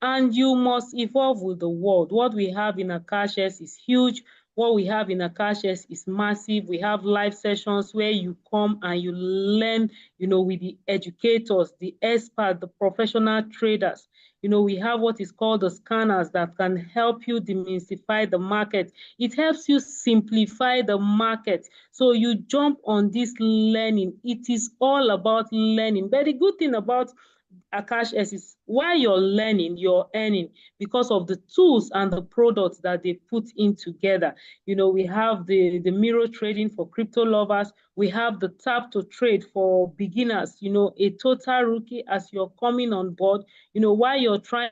and you must evolve with the world. What we have in AkashX is huge. What we have in AkashX is massive. We have live sessions where you come and you learn, you know, with the educators, the experts, the professional traders. You know, we have what is called the scanners that can help you demystify the market. It helps you simplify the market. So you jump on this learning. It is all about learning. But the good thing about AkashX is while you're learning, you're earning because of the tools and the products that they put in together. You know, we have the mirror trading for crypto lovers. We have the tap to trade for beginners, you know, a total rookie as you're coming on board, you know, while you're trying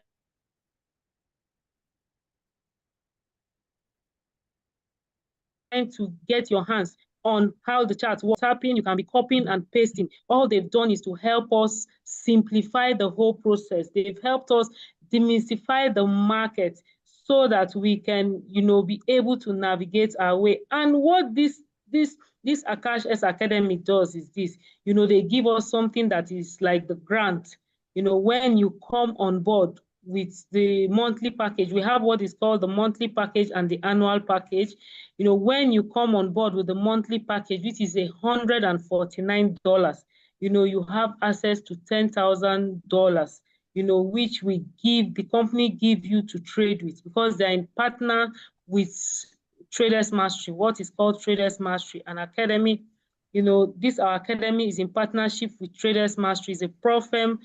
to get your hands on how the chart works. Tapping, you can be copying and pasting. All they've done is to help us simplify the whole process. They've helped us demystify the market so that we can, you know, be able to navigate our way. And what this AkashX Academy does is this, you know, they give us something that is like the grant. You know, when you come on board with the monthly package, we have what is called the monthly package and the annual package. You know, when you come on board with the monthly package, which is $149, you know, you have access to $10,000, you know, which we give, the company give you to trade with, because they're in partner with Traders Mastery, what is called Traders Mastery, an academy. You know, this our academy is in partnership with Traders Mastery. It's a pro firm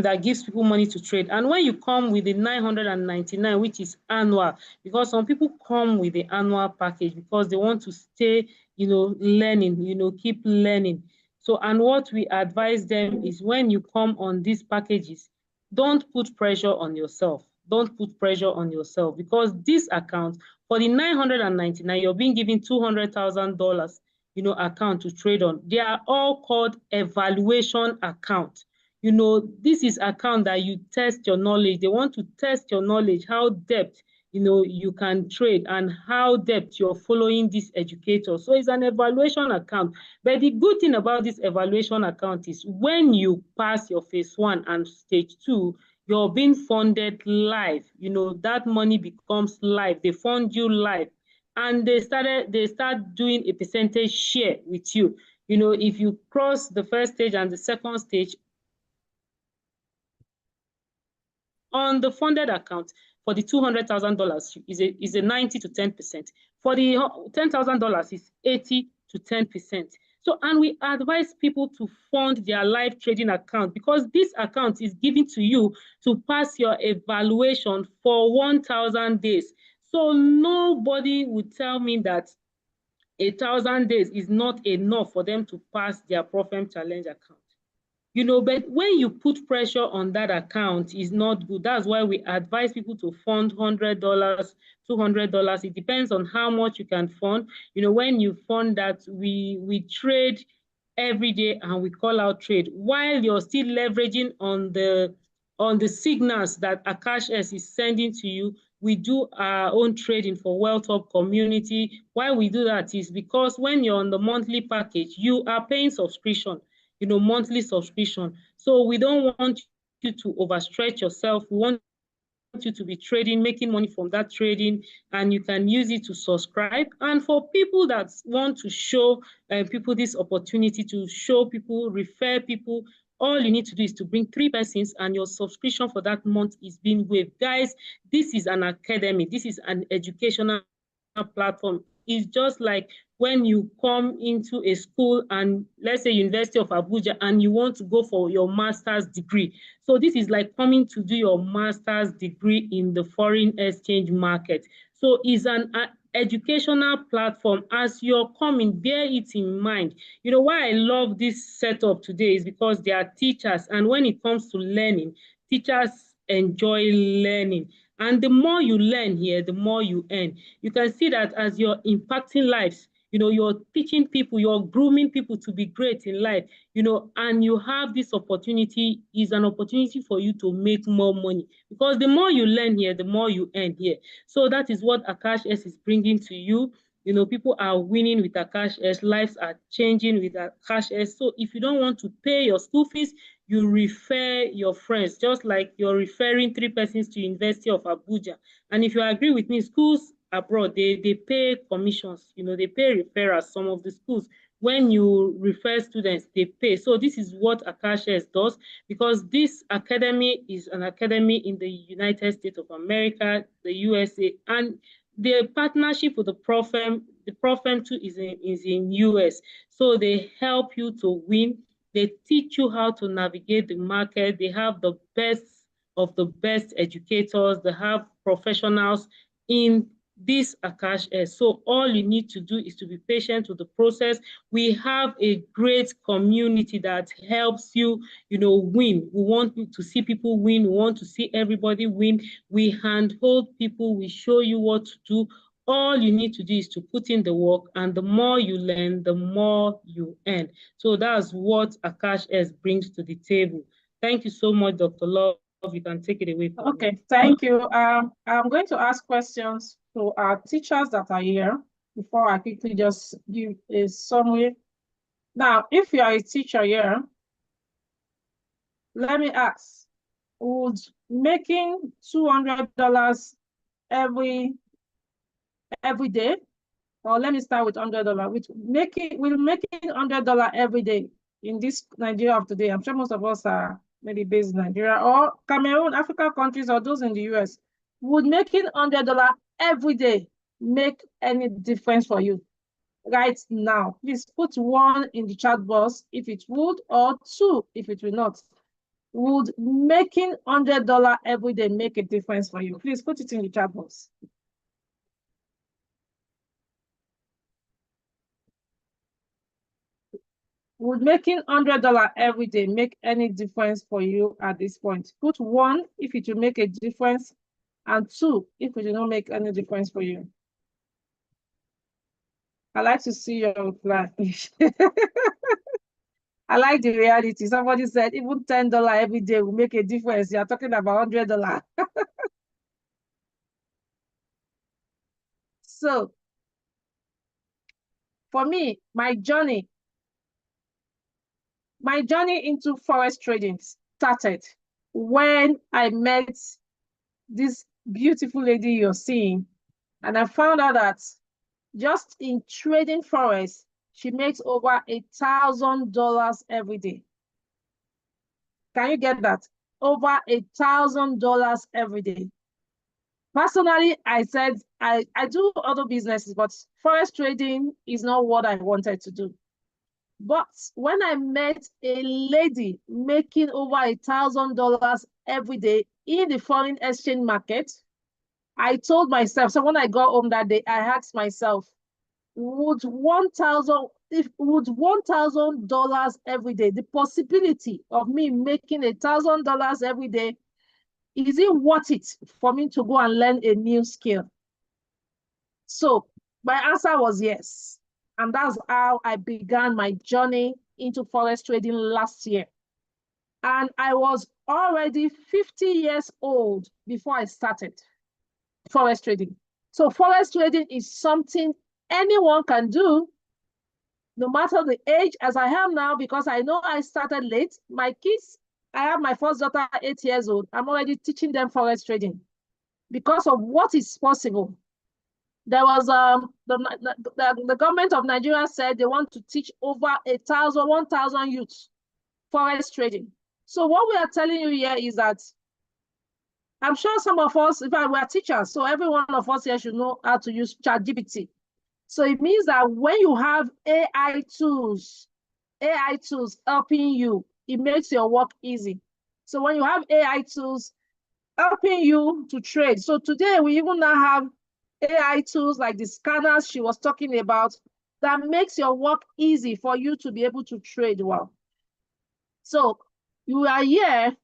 that gives people money to trade. And when you come with the 999, which is annual, because some people come with the annual package because they want to stay, you know, learning, you know, keep learning. So, and what we advise them is when you come on these packages, don't put pressure on yourself. Don't put pressure on yourself, because this account, for the 999, you're being given $200,000, you know, account to trade on. They are all called evaluation account. You know, this is account that you test your knowledge. They want to test your knowledge, how depth, you know, you can trade, and how depth you're following this educator. So it's an evaluation account. But the good thing about this evaluation account is when you pass your phase 1 and stage 2, you're being funded live. You know, that money becomes live. They fund you live. And they start doing a percentage share with you. You know, if you cross the first stage and the second stage, on the funded account, for the $200,000 is a 90 to 10%. For the $10,000 is 80 to 10%. So, and we advise people to fund their live trading account, because this account is given to you to pass your evaluation for 1,000 days. So nobody would tell me that 1,000 days is not enough for them to pass their Profem Challenge account. You know, but when you put pressure on that account, is not good. That's why we advise people to fund $100, $200. It depends on how much you can fund. You know, when you fund that, we trade every day and we call out trade, while you're still leveraging on the signals that AkashX is sending to you. We do our own trading for Wealth Hub community. Why we do that is because when you're on the monthly package, you are paying subscription, you know, monthly subscription. So we don't want you to overstretch yourself. We want you to be trading, making money from that trading, and you can use it to subscribe. And for people that want to show people this opportunity to show people, refer people, all you need to do is to bring 3 persons and your subscription for that month is being waived. Guys, this is an academy. This is an educational platform. It's just like when you come into a school and let's say University of Abuja and you want to go for your master's degree. So this is like coming to do your master's degree in the foreign exchange market. So it's an educational platform. As you're coming, bear it in mind. You know, why I love this setup today is because they are teachers. And when it comes to learning, teachers enjoy learning. And the more you learn here, the more you earn. You can see that as you're impacting lives, you know, you're teaching people, you're grooming people to be great in life, you know, and you have this opportunity, is an opportunity for you to make more money, because the more you learn here, the more you earn here. So that is what AkashX is bringing to you. You know, people are winning with AkashX, lives are changing with AkashX. So if you don't want to pay your school fees, you refer your friends, just like you're referring 3 persons to University of Abuja. And if you agree with me, schools abroad, they pay commissions, you know, they pay referrals. Some of the schools, when you refer students, they pay. So this is what AkashX does, because this academy is an academy in the United States of America, the USA, and the partnership with the Prof too is in US. So they help you to win. They teach you how to navigate the market. They have the best of the best educators. They have professionals in this AkashX. So all you need to do is to be patient with the process. We have a great community that helps you, you know, win. We want to see people win. We want to see everybody win. We handhold people. We show you what to do. All you need to do is to put in the work, and the more you learn, the more you earn. So that's what AkashX brings to the table. Thank you so much, Dr. Love. You can take it away. Okay, thank you. I'm going to ask questions to our teachers that are here before I quickly just give a summary. Now, if you are a teacher here, let me ask, would making $200 every day, or let me start with $100, will making $100 every day in this Nigeria of today? I'm sure most of us are maybe based in Nigeria or Cameroon, African countries, or those in the US. Would making $100 every day make any difference for you right now? Please put 1 in the chat box if it would, or 2 if it will not. Would making $100 every day make a difference for you? Please put it in the chat box. Would making $100 every day make any difference for you at this point? Put 1 if it will make a difference, and 2 if it will not make any difference for you. I like to see your reply. I like the reality. Somebody said even $10 every day will make a difference. You're talking about $100. So for me, my journey into forex trading started when I met this beautiful lady you're seeing, and I found out that just in trading forex, she makes over $1,000 every day. Can you get that? Over $1,000 every day. Personally, I said I do other businesses, but forex trading is not what I wanted to do. But when I met a lady making over $1,000 every day in the foreign exchange market, I told myself, so when I got home that day, I asked myself, would $1,000 every day, the possibility of me making $1,000 every day, is it worth it for me to go and learn a new skill? So my answer was yes. And that's how I began my journey into forex trading last year. And I was already 50 years old before I started forex trading. So forex trading is something anyone can do, no matter the age, as I am now, because I know I started late. My kids, I have my first daughter, 8 years old. I'm already teaching them forex trading because of what is possible. There was the government of Nigeria said they want to teach over 1,000 youths forex trading. So what we are telling you here is that I'm sure some of us, if I were teachers, so every one of us here should know how to use ChatGPT. So it means that when you have AI tools helping you, it makes your work easy. So when you have AI tools helping you to trade. So today we even now have AI tools like the scanners she was talking about that makes your work easy for you to be able to trade well. So you are here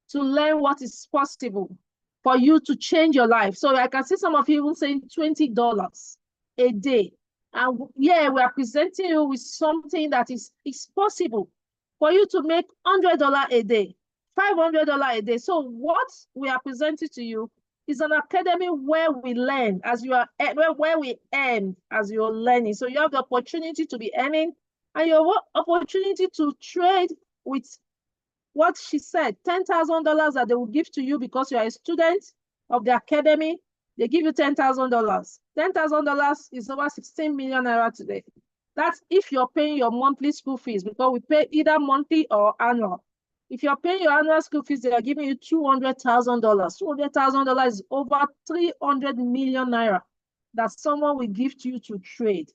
to learn what is possible for you to change your life. So I can see some of you even saying $20 a day. And yeah, we are presenting you with something that is possible for you to make $100 a day, $500 a day. So what we are presenting to you is an academy where we learn as you are, where we earn as you're learning. So you have the opportunity to be earning and your opportunity to trade with what she said, $10,000 that they will give to you because you are a student of the academy. They give you $10,000. $10,000 is over 16 million naira today. That's if you're paying your monthly school fees, because we pay either monthly or annual. If you're paying your annual school fees, they are giving you $200,000. $200,000 is over 300 million naira that someone will give to you to trade.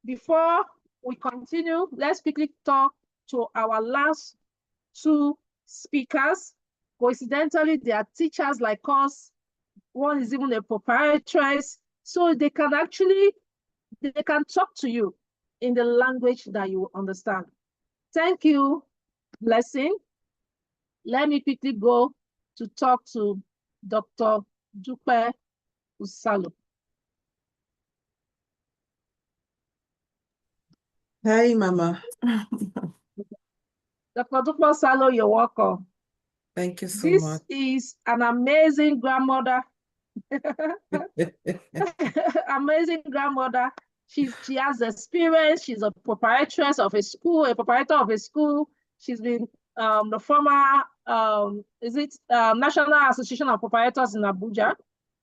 Before we continue, let's quickly talk to our last two speakers. Coincidentally, they are teachers like us. One is even a proprietress. So they can talk to you in the language that you understand. Thank you, Blessing. Let me quickly go to talk to Dr. Dupe Usalo. Hi, Mama. Dr. Dupe Usalo, you're welcome. Thank you so much. This is an amazing grandmother. Amazing grandmother. She has experience. She's a proprietress of a school, a proprietor of a school. She's been the former National Association of Proprietors in Abuja.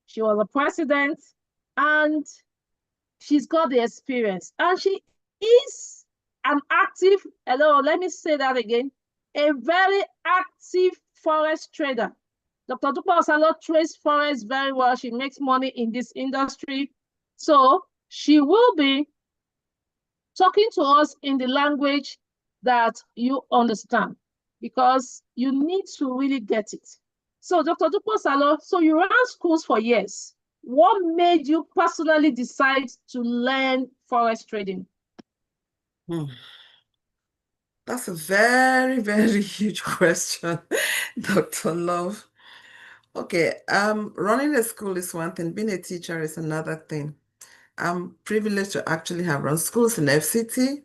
She was a president, and she's got the experience. And she is an active, hello, let me say that again, a very active forest trader. Dr. Dupe Usalo trades forest very well. She makes money in this industry. So she will be talking to us in the language that you understand, because you need to really get it. So Dr. Dupe Usalo, so you ran schools for years. What made you personally decide to learn forest trading? That's a very, very huge question, Dr. Love. Okay, running a school is one thing, being a teacher is another thing. I'm privileged to actually have run schools in FCT.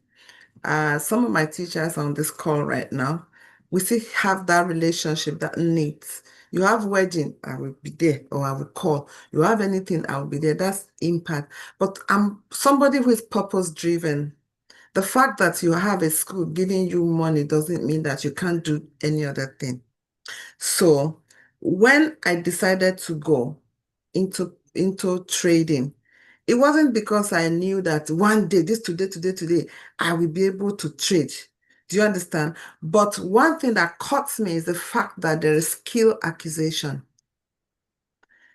Some of my teachers on this call right now, we still have that relationship, that needs. You have wedding, I will be there, or I will call. You have anything, I will be there. That's impact. But I'm somebody who is purpose-driven. The fact that you have a school giving you money doesn't mean that you can't do any other thing. So when I decided to go into trading, it wasn't because I knew that one day, today, I will be able to trade. Do you understand? But one thing that caught me is the fact that there is skill acquisition.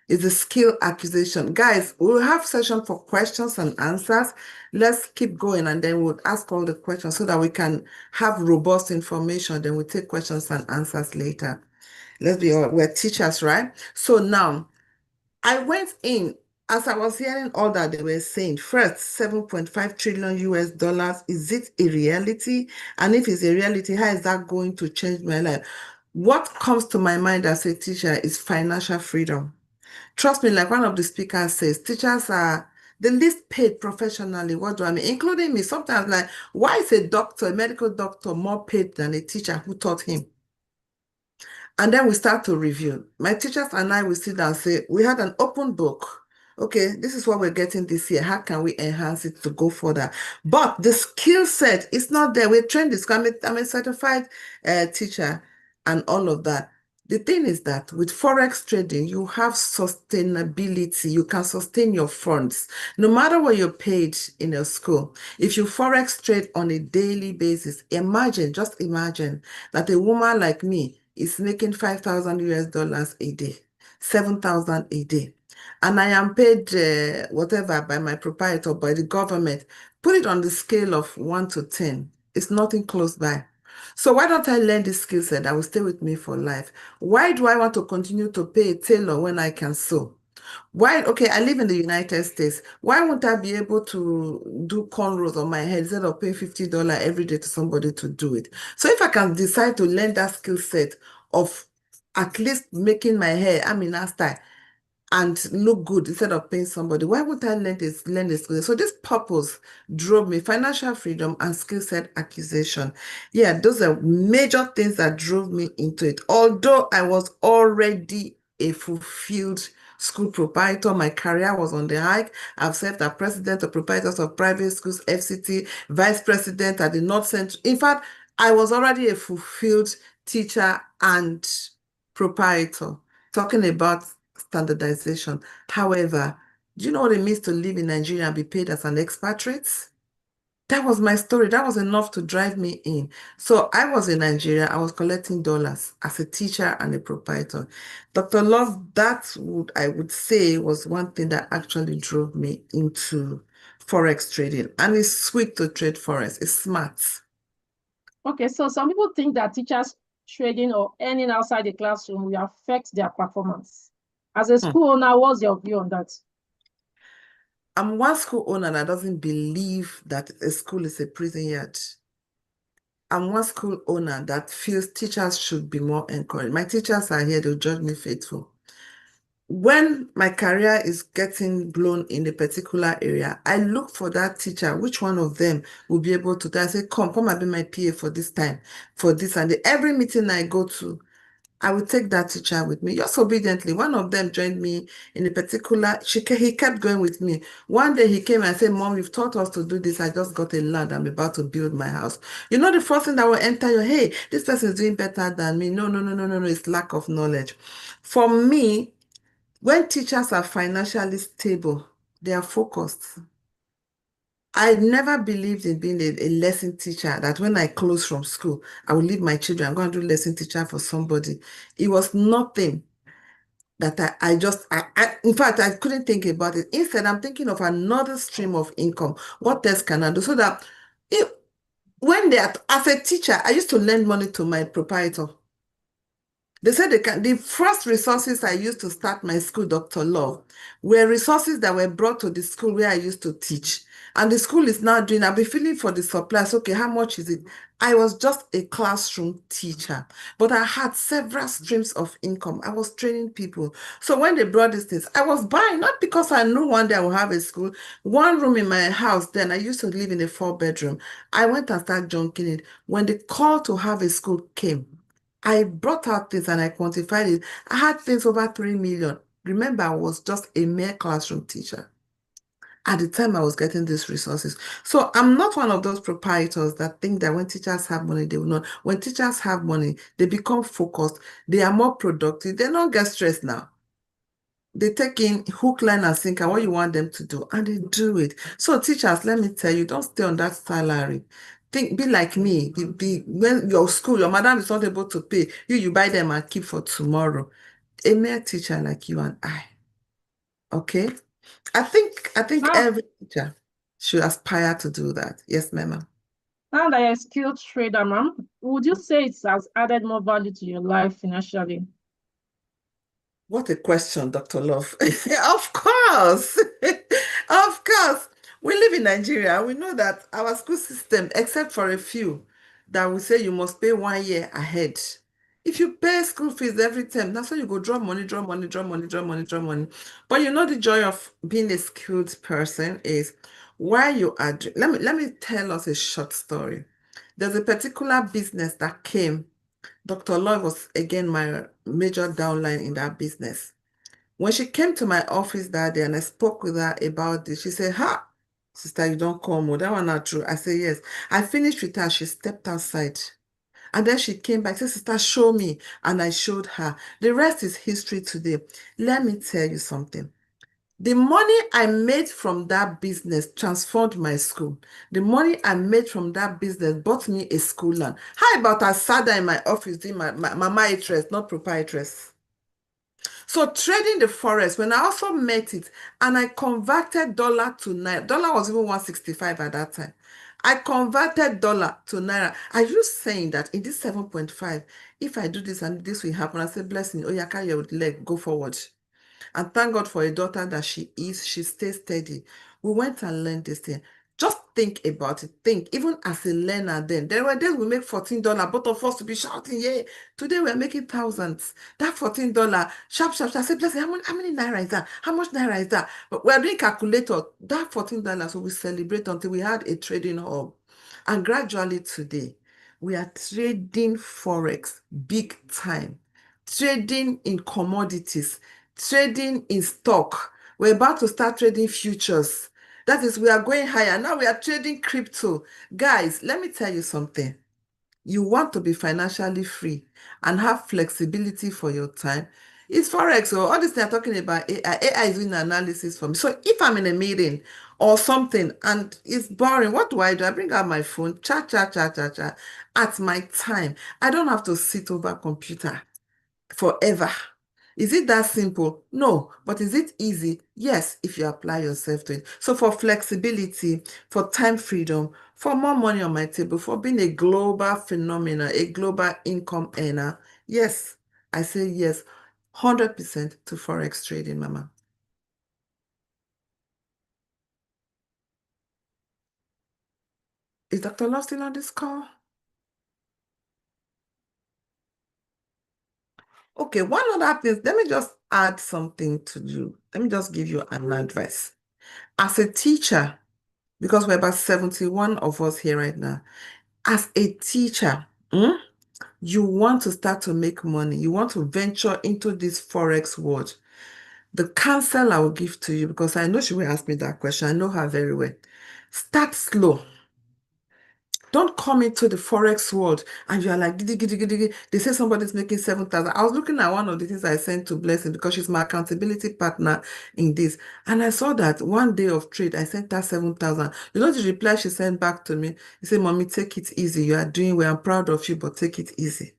It's a skill acquisition. Guys, we'll have session for questions and answers. Let's keep going, and then we'll ask all the questions so that we can have robust information. Then we'll take questions and answers later. We're teachers, right? So now, I went in, as I was hearing all that they were saying, first, 7.5 trillion US dollars, is it a reality? And if it's a reality, how is that going to change my life? What comes to my mind as a teacher is financial freedom. Trust me, like one of the speakers says, teachers are the least paid professionally. What do I mean? Including me. Sometimes, like, why is a medical doctor, more paid than a teacher who taught him? And then we start to review. My teachers and I will sit down and say, we had an open book. Okay, this is what we're getting this year. How can we enhance it to go further? But the skill set is not there. We're trained this. I'm a certified teacher and all of that. The thing is that with Forex trading, you have sustainability. You can sustain your funds. No matter what you're paid in your school, if you Forex trade on a daily basis, just imagine that a woman like me is making 5,000 US dollars a day, 7,000 a day. And I am paid whatever by my proprietor, by the government. Put it on the scale of 1 to 10. It's nothing close by. So why don't I learn this skill set that will stay with me for life? Why do I want to continue to pay a tailor when I can sew? Why, okay, I live in the United States. Why won't I be able to do cornrows on my head instead of paying $50 every day to somebody to do it? So if I can decide to learn that skill set of at least making my hair, I mean, style, and look good instead of paying somebody, why would I learn this skill? So this purpose drove me, financial freedom and skill set acquisition. Yeah, those are major things that drove me into it. Although I was already a fulfilled school proprietor, my career was on the hike. I've served as president of proprietors of private schools, FCT, vice president at the North Central. In fact, I was already a fulfilled teacher and proprietor, talking about standardization. However, do you know what it means to live in Nigeria and be paid as an expatriate? That was my story. That was enough to drive me in. So I was in Nigeria. I was collecting dollars as a teacher and a proprietor. Dr. Love, I would say was one thing that actually drove me into Forex trading. And it's sweet to trade Forex. It's smart. Okay, so some people think that teachers trading or earning outside the classroom will affect their performance. As a school owner, what's your view on that? I'm one school owner that doesn't believe that a school is a prison yard. I'm one school owner that feels teachers should be more encouraged. My teachers are here, they'll judge me faithful. When my career is getting blown in a particular area, I look for that teacher, which one of them will be able to, I say, come and be my PA for this time, for this and every meeting I go to, I will take that teacher with me. Just obediently, one of them joined me in a particular, he kept going with me. One day he came and said, Mom, you've taught us to do this. I just got a land. I'm about to build my house. You know, the first thing that will enter your, hey, this person is doing better than me. No. It's lack of knowledge. For me, when teachers are financially stable, they are focused. I never believed in being a lesson teacher, that when I close from school, I will leave my children and go and do lesson teacher for somebody. It was nothing that in fact, I couldn't think about it. Instead, I'm thinking of another stream of income. What else can I do? So that as a teacher, I used to lend money to my proprietor. They said the first resources I used to start my school, Dr. Love, were resources that were brought to the school where I used to teach. And the school is now doing, I'll be feeling for the supplies. Okay, how much is it? I was just a classroom teacher, but I had several streams of income. I was training people. So when they brought these things, I was buying, not because I knew one day I would have a school. One room in my house, then I used to live in a 4-bedroom. I went and started junking it. When the call to have a school came, I brought out things and I quantified it. I had things over 3 million. Remember, I was just a mere classroom teacher. At the time I was getting these resources. So I'm not one of those proprietors that think that when teachers have money, they will not. When teachers have money, they become focused. They are more productive. They don't get stressed now. They take in hook, line, and sinker what you want them to do, and they do it. So teachers, let me tell you, don't stay on that salary. Be like me. When your school, your madam is not able to pay, you buy them and keep for tomorrow. A mere teacher like you and I. Okay? I think every teacher should aspire to do that. Yes, ma'am. Now that you're a skilled trader, ma'am, would you say it has added more value to your life financially? What a question, Dr. Love. Of course. Of course. We live in Nigeria. We know that our school system, except for a few, that will say you must pay 1 year ahead. If you pay school fees every term, that's why you go draw money. But you know the joy of being a skilled person is while you are, let me tell us a short story. There's a particular business that came. Dr. Lloyd was, again, my major downline in that business. When she came to my office that day and I spoke with her about this, she said, sister, you don't come. Oh, that one not true. I said, yes. I finished with her. She stepped outside. And then she came back, said, sister, show me. And I showed her. The rest is history today. Let me tell you something. The money I made from that business transformed my school. The money I made from that business bought me a school land. How about I sat there in my office doing my proprietress, not proprietress? So trading the forex, when I also met it, and I converted dollar to naira. Dollar was even 165 at that time. I converted dollar to naira. Are you saying that in this 7.5, if I do this and this will happen, I say, blessing, oh, yeah, carry your leg, go forward. And thank God for a daughter that she stays steady. We went and learned this thing. Just think about it. Think, even as a learner then, there were days we make $14, both of us to be shouting, yeah. Today we're making thousands. That $14, sharp, sharp, sharp. I said, blessing, how many naira is that? How much naira is that? But we're doing calculator. That $14, so we celebrate until we had a trading hub. And gradually today, we are trading Forex big time, trading in commodities, trading in stock. We're about to start trading futures. That is, we are going higher. Now we are trading crypto. Guys, let me tell you something. You want to be financially free and have flexibility for your time. It's Forex. So all this they're talking about AI. AI is doing analysis for me. So if I'm in a meeting or something and it's boring, what do? I bring out my phone, chat, chat, chat, chat, chat at my time. I don't have to sit over computer forever. Is it that simple? No. But is it easy? Yes, if you apply yourself to it. So for flexibility, for time freedom, for more money on my table, for being a global phenomenon, a global income earner, yes, I say yes, 100% to Forex trading, Mama. Is Dr. Love still on this call? Okay, one other thing, let me just add something to you. Let me just give you an advice. As a teacher, because we're about 71 of us here right now, as a teacher, you want to start to make money. You want to venture into this Forex world. The counsel I will give to you, because I know she will ask me that question. I know her very well. Start slow. Don't come into the Forex world and you are like, giddy, giddy, giddy, giddy. They say somebody's making 7,000. I was looking at one of the things I sent to Blessing because she's my accountability partner in this. And I saw that one day of trade, I sent her 7,000. You know the reply she sent back to me? She said, Mommy, take it easy. You are doing well. I'm proud of you, but take it easy.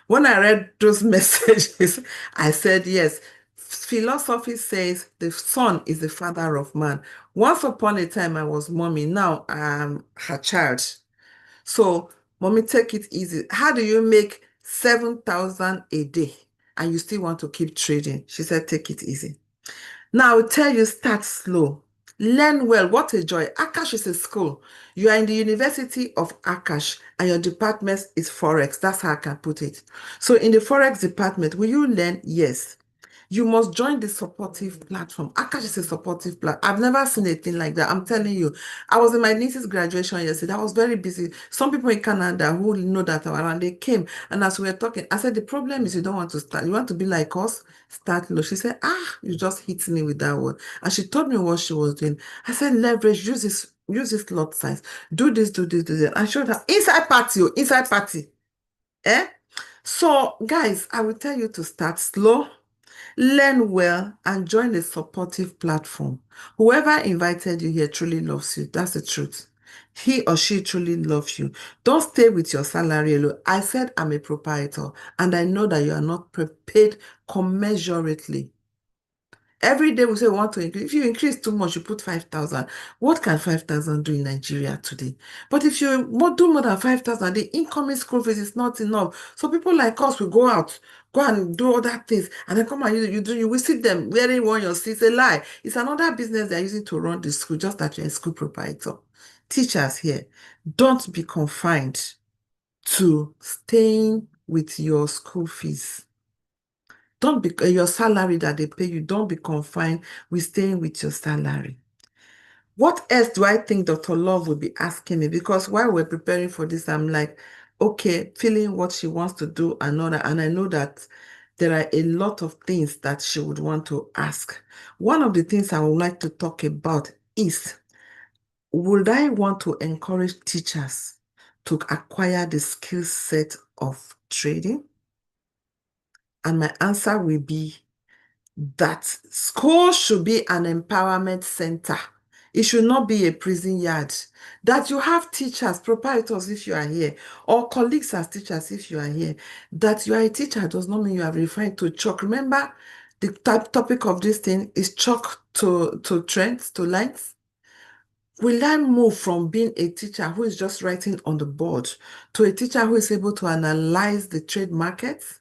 When I read those messages, I said, yes, philosophy says the son is the father of man. Once upon a time, I was mommy. Now I'm her child. So, Mommy, take it easy. How do you make 7,000 a day and you still want to keep trading? She said, take it easy. Now, I'll tell you, start slow. Learn well. What a joy. Akash is a school. You are in the University of Akash and your department is Forex. That's how I can put it. So in the Forex department, will you learn? Yes. You must join the supportive platform. Akash is a supportive platform. I've never seen a thing like that. I'm telling you. I was in my niece's graduation yesterday. I was very busy. Some people in Canada who know that are around, they came. And as we were talking, I said, the problem is you don't want to start. You want to be like us? Start low. She said, you just hit me with that word. And she told me what she was doing. I said, leverage, use this lot size. Do this, do this, do that. I showed her inside party. Eh? So, guys, I will tell you to start slow. Learn well and join a supportive platform. Whoever invited you here truly loves you. That's the truth. He or she truly loves you. Don't stay with your salary alone. I said I'm a proprietor and I know that you are not paid commensurately. Every day we say we want to increase. If you increase too much, you put 5,000. What can 5,000 do in Nigeria today? But if you do more than 5,000, the incoming school fees is not enough. So people like us will go out, go and do other things, and then come and you will see them wearing one your seats. It's a lie. It's another business they're using to run the school, just that you're a school proprietor. Teachers here, don't be confined to staying with your school fees. Don't be your salary that they pay you. Don't be confined with staying with your salary. What else do I think Dr. Love will be asking me? Because while we're preparing for this, I'm like, okay, feeling what she wants to do and all that. And I know that there are a lot of things that she would want to ask. One of the things I would like to talk about is, would I want to encourage teachers to acquire the skill set of trading? And my answer will be that school should be an empowerment center. It should not be a prison yard. That you have teachers, proprietors if you are here, or colleagues as teachers if you are here. That you are a teacher does not mean you are referring to chalk. Remember, the topic of this thing is chalk to trends, to lines. Will I move from being a teacher who is just writing on the board to a teacher who is able to analyze the trade markets?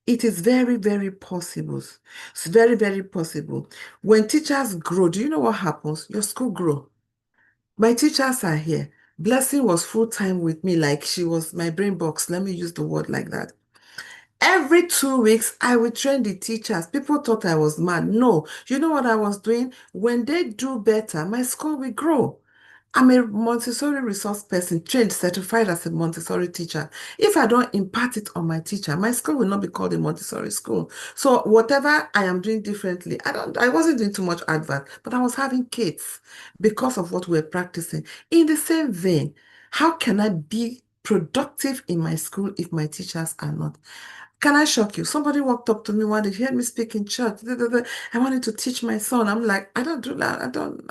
It is very, very possible. It's very, very possible. When teachers grow, do you know what happens? Your school grow. My teachers are here. Blessing was full-time with me, like she was my brain box. Let me use the word like that. Every 2 weeks, I would train the teachers. People thought I was mad. No, you know what I was doing? When they do better, my school will grow. I'm a Montessori resource person, trained, certified as a Montessori teacher. If I don't impart it on my teacher, my school will not be called a Montessori school. So whatever I am doing differently, I wasn't doing too much advert, but I was having kids because of what we're practicing. In the same vein, how can I be productive in my school if my teachers are not? Can I shock you? Somebody walked up to me one day, he heard me speak in church. I wanted to teach my son. I'm like, I don't do that. I don't.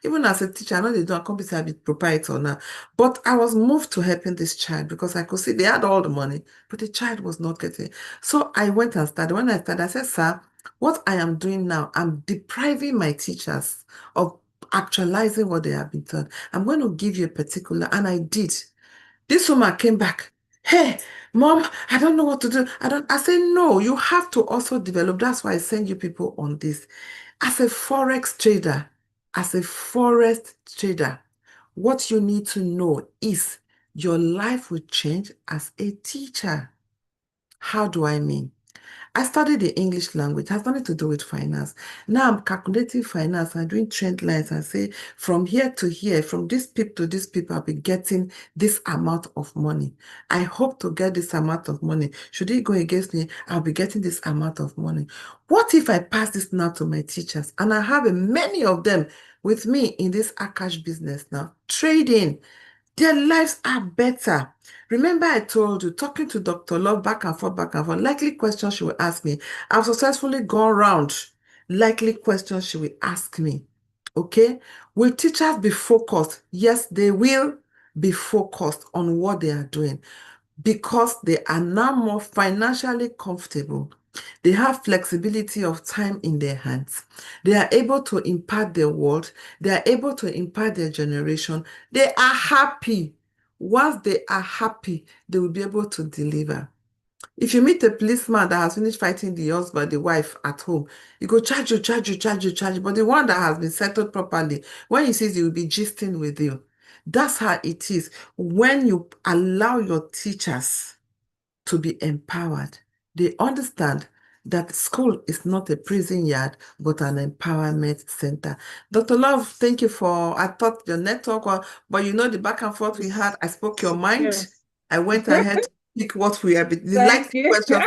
Even as a teacher, I know they don't. I can't be said proprietor now. But I was moved to helping this child because I could see they had all the money, but the child was not getting. So I went and started. When I started, I said, sir, what I am doing now, I'm depriving my teachers of actualizing what they have been taught. I'm going to give you a particular, and I did. This woman came back. Hey, mom, I don't know what to do. I say, no, you have to also develop. That's why I send you people on this. As a forex trader, what you need to know is your life will change as a teacher. How do I mean? I studied the English language. It has nothing to do with finance. Now I'm calculating finance. I'm doing trend lines and say from here to here, from this pip to this pip, I'll be getting this amount of money. I hope to get this amount of money. Should it go against me, I'll be getting this amount of money. What if I pass this now to my teachers? And I have many of them with me in this Akash business now, trading. Their lives are better. Remember I told you, talking to Dr. Love back and forth, likely questions she will ask me. I've successfully gone round likely questions she will ask me. Okay? Will teachers be focused? Yes, they will be focused on what they are doing because they are now more financially comfortable. They have flexibility of time in their hands. They are able to impart their world. They are able to impart their generation. They are happy. Once they are happy, they will be able to deliver. If you meet a policeman that has finished fighting the husband, the wife at home, you go charge you. But the one that has been settled properly, when he sees you, will be gisting with you. That's how it is when you allow your teachers to be empowered. They understand that school is not a prison yard, but an empowerment center. Dr. Love, thank you for, I thought your network, but you know the back and forth we had, I spoke your mind. Yes. I went ahead to pick what we have been, the Thank like you. questions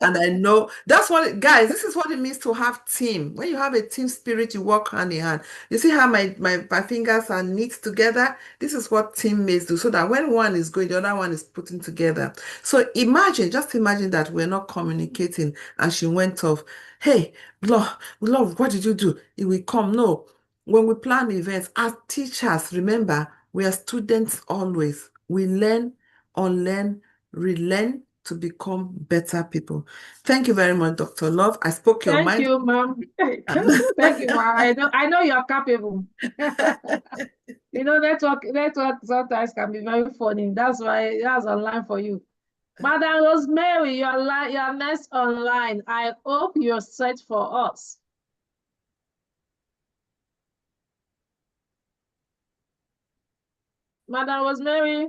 I know. That's what, guys, this is what it means to have team. When you have a team spirit, you work hand in hand. You see how my fingers are knit together? This is what teammates do, so that when one is going, the other one is putting together. So just imagine that we're not communicating and she went off. Hey, love, what did you do? It will come. No. When we plan events, as teachers, remember, we are students always. We learn, unlearn, relearn to become better people. Thank you very much, Dr. Love. I spoke your Thank mind. you, ma'am. Thank you, ma'am. I know you're capable. You know, network sometimes can be very funny. That's why that's online for you. Madam Rosemary, you're next online. I hope you're set for us. Madam Rosemary.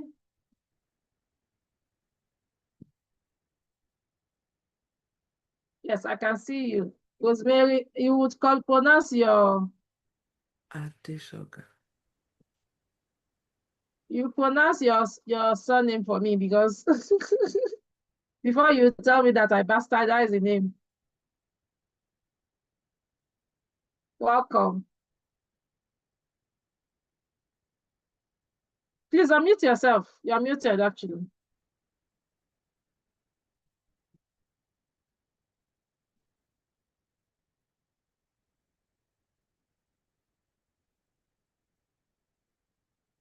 Yes, I can see you. Rosemary, you would pronounce your Adeshoga. You pronounce your surname for me because before you tell me that I bastardize the name. Welcome. Please unmute yourself. You're muted actually.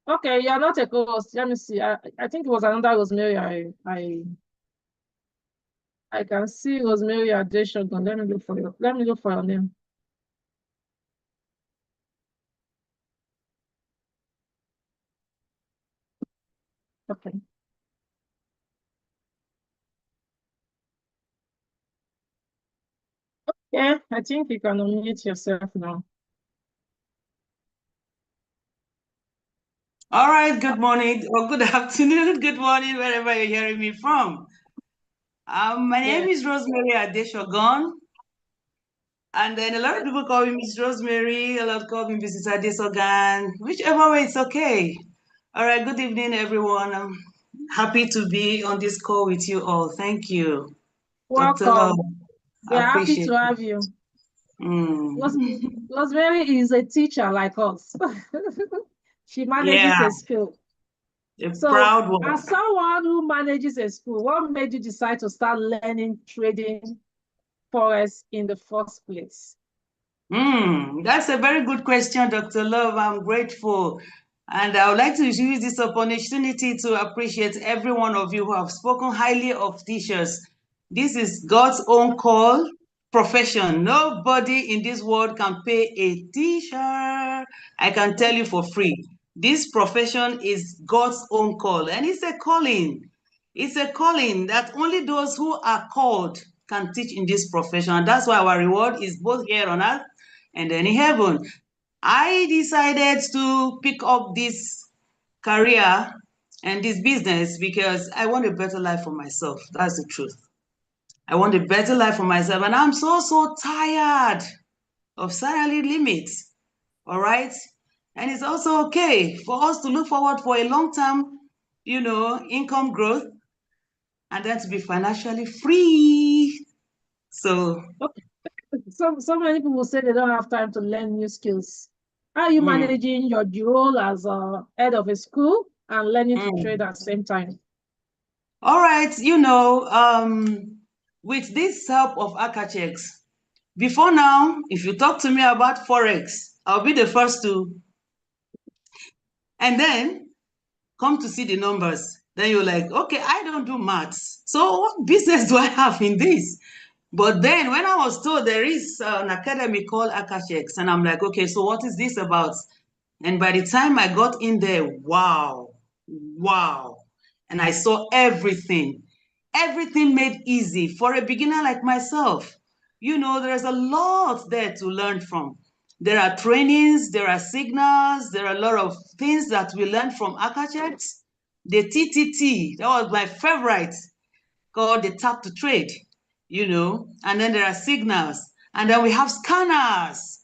Okay, you're not a co-host. Let me see. I think it was another Rosemary. I can see Rosemary Adeshogun. Let me look for your name. Okay. Okay, I think you can unmute yourself now. All right, good morning or good afternoon, good morning, wherever you're hearing me from. My name is Rosemary Adeshogon, and then a lot of people call me Miss Rosemary, a lot call me Mrs. Adesogan, whichever way it's okay. All right, good evening, everyone. I'm happy to be on this call with you all. Thank you. Dr. Love, Welcome. We are happy appreciate to have you. it. Rosemary is a teacher like us. She manages Yeah, a school. a So, proud one. as someone who manages a school, what made you decide to start learning trading forex in the first place? That's a very good question, Dr. Love. I'm grateful. And I would like to use this opportunity to appreciate every one of you who have spoken highly of teachers. This is God's own call profession. Nobody in this world can pay a teacher. I can tell you for free. This profession is God's own call, and it's a calling. It's a calling that only those who are called can teach in this profession. And that's why our reward is both here on earth and then in heaven. I decided to pick up this career and this business because I want a better life for myself. That's the truth. I want a better life for myself. And I'm so tired of salary limits. All right. And it's also okay for us to look forward for a long-term, income growth and then to be financially free. So So many people say they don't have time to learn new skills. How are you managing your role as a head of a school and learning to trade at the same time? All right, with this help of AkashX, before now, if you talk to me about Forex, I'll be the first to, and then come to see the numbers. Then you're like, okay, I don't do maths. So what business do I have in this? But then when I was told there is an academy called AkashX, and I'm like, okay, so what is this about? And by the time I got in there, wow. And I saw everything made easy for a beginner like myself. There's a lot there to learn from. There are trainings, there are signals, there are a lot of things that we learned from AkashX. The TTT, that was my favorite, called the tap to trade, and then there are signals, and then we have scanners,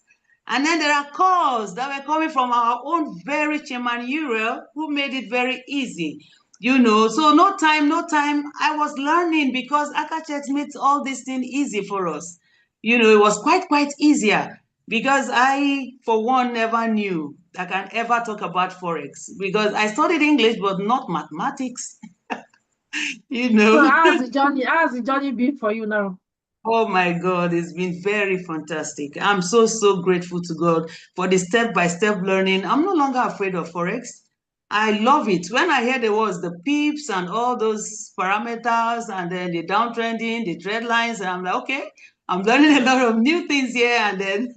and then there are calls that were coming from our own very chairman Uriel, who made it very easy. So no time, I was learning because AkashX made all these things easy for us. It was quite easier because I, for one, never knew I can ever talk about Forex because I studied English, but not mathematics. So how's the journey been for you now? Oh my God, it's been very fantastic. I'm so grateful to God for the step-by-step learning. I'm no longer afraid of Forex. I love it. When I hear the words, the pips and all those parameters and then the downtrending, the trend lines, and I'm like, okay, I'm learning a lot of new things here. And then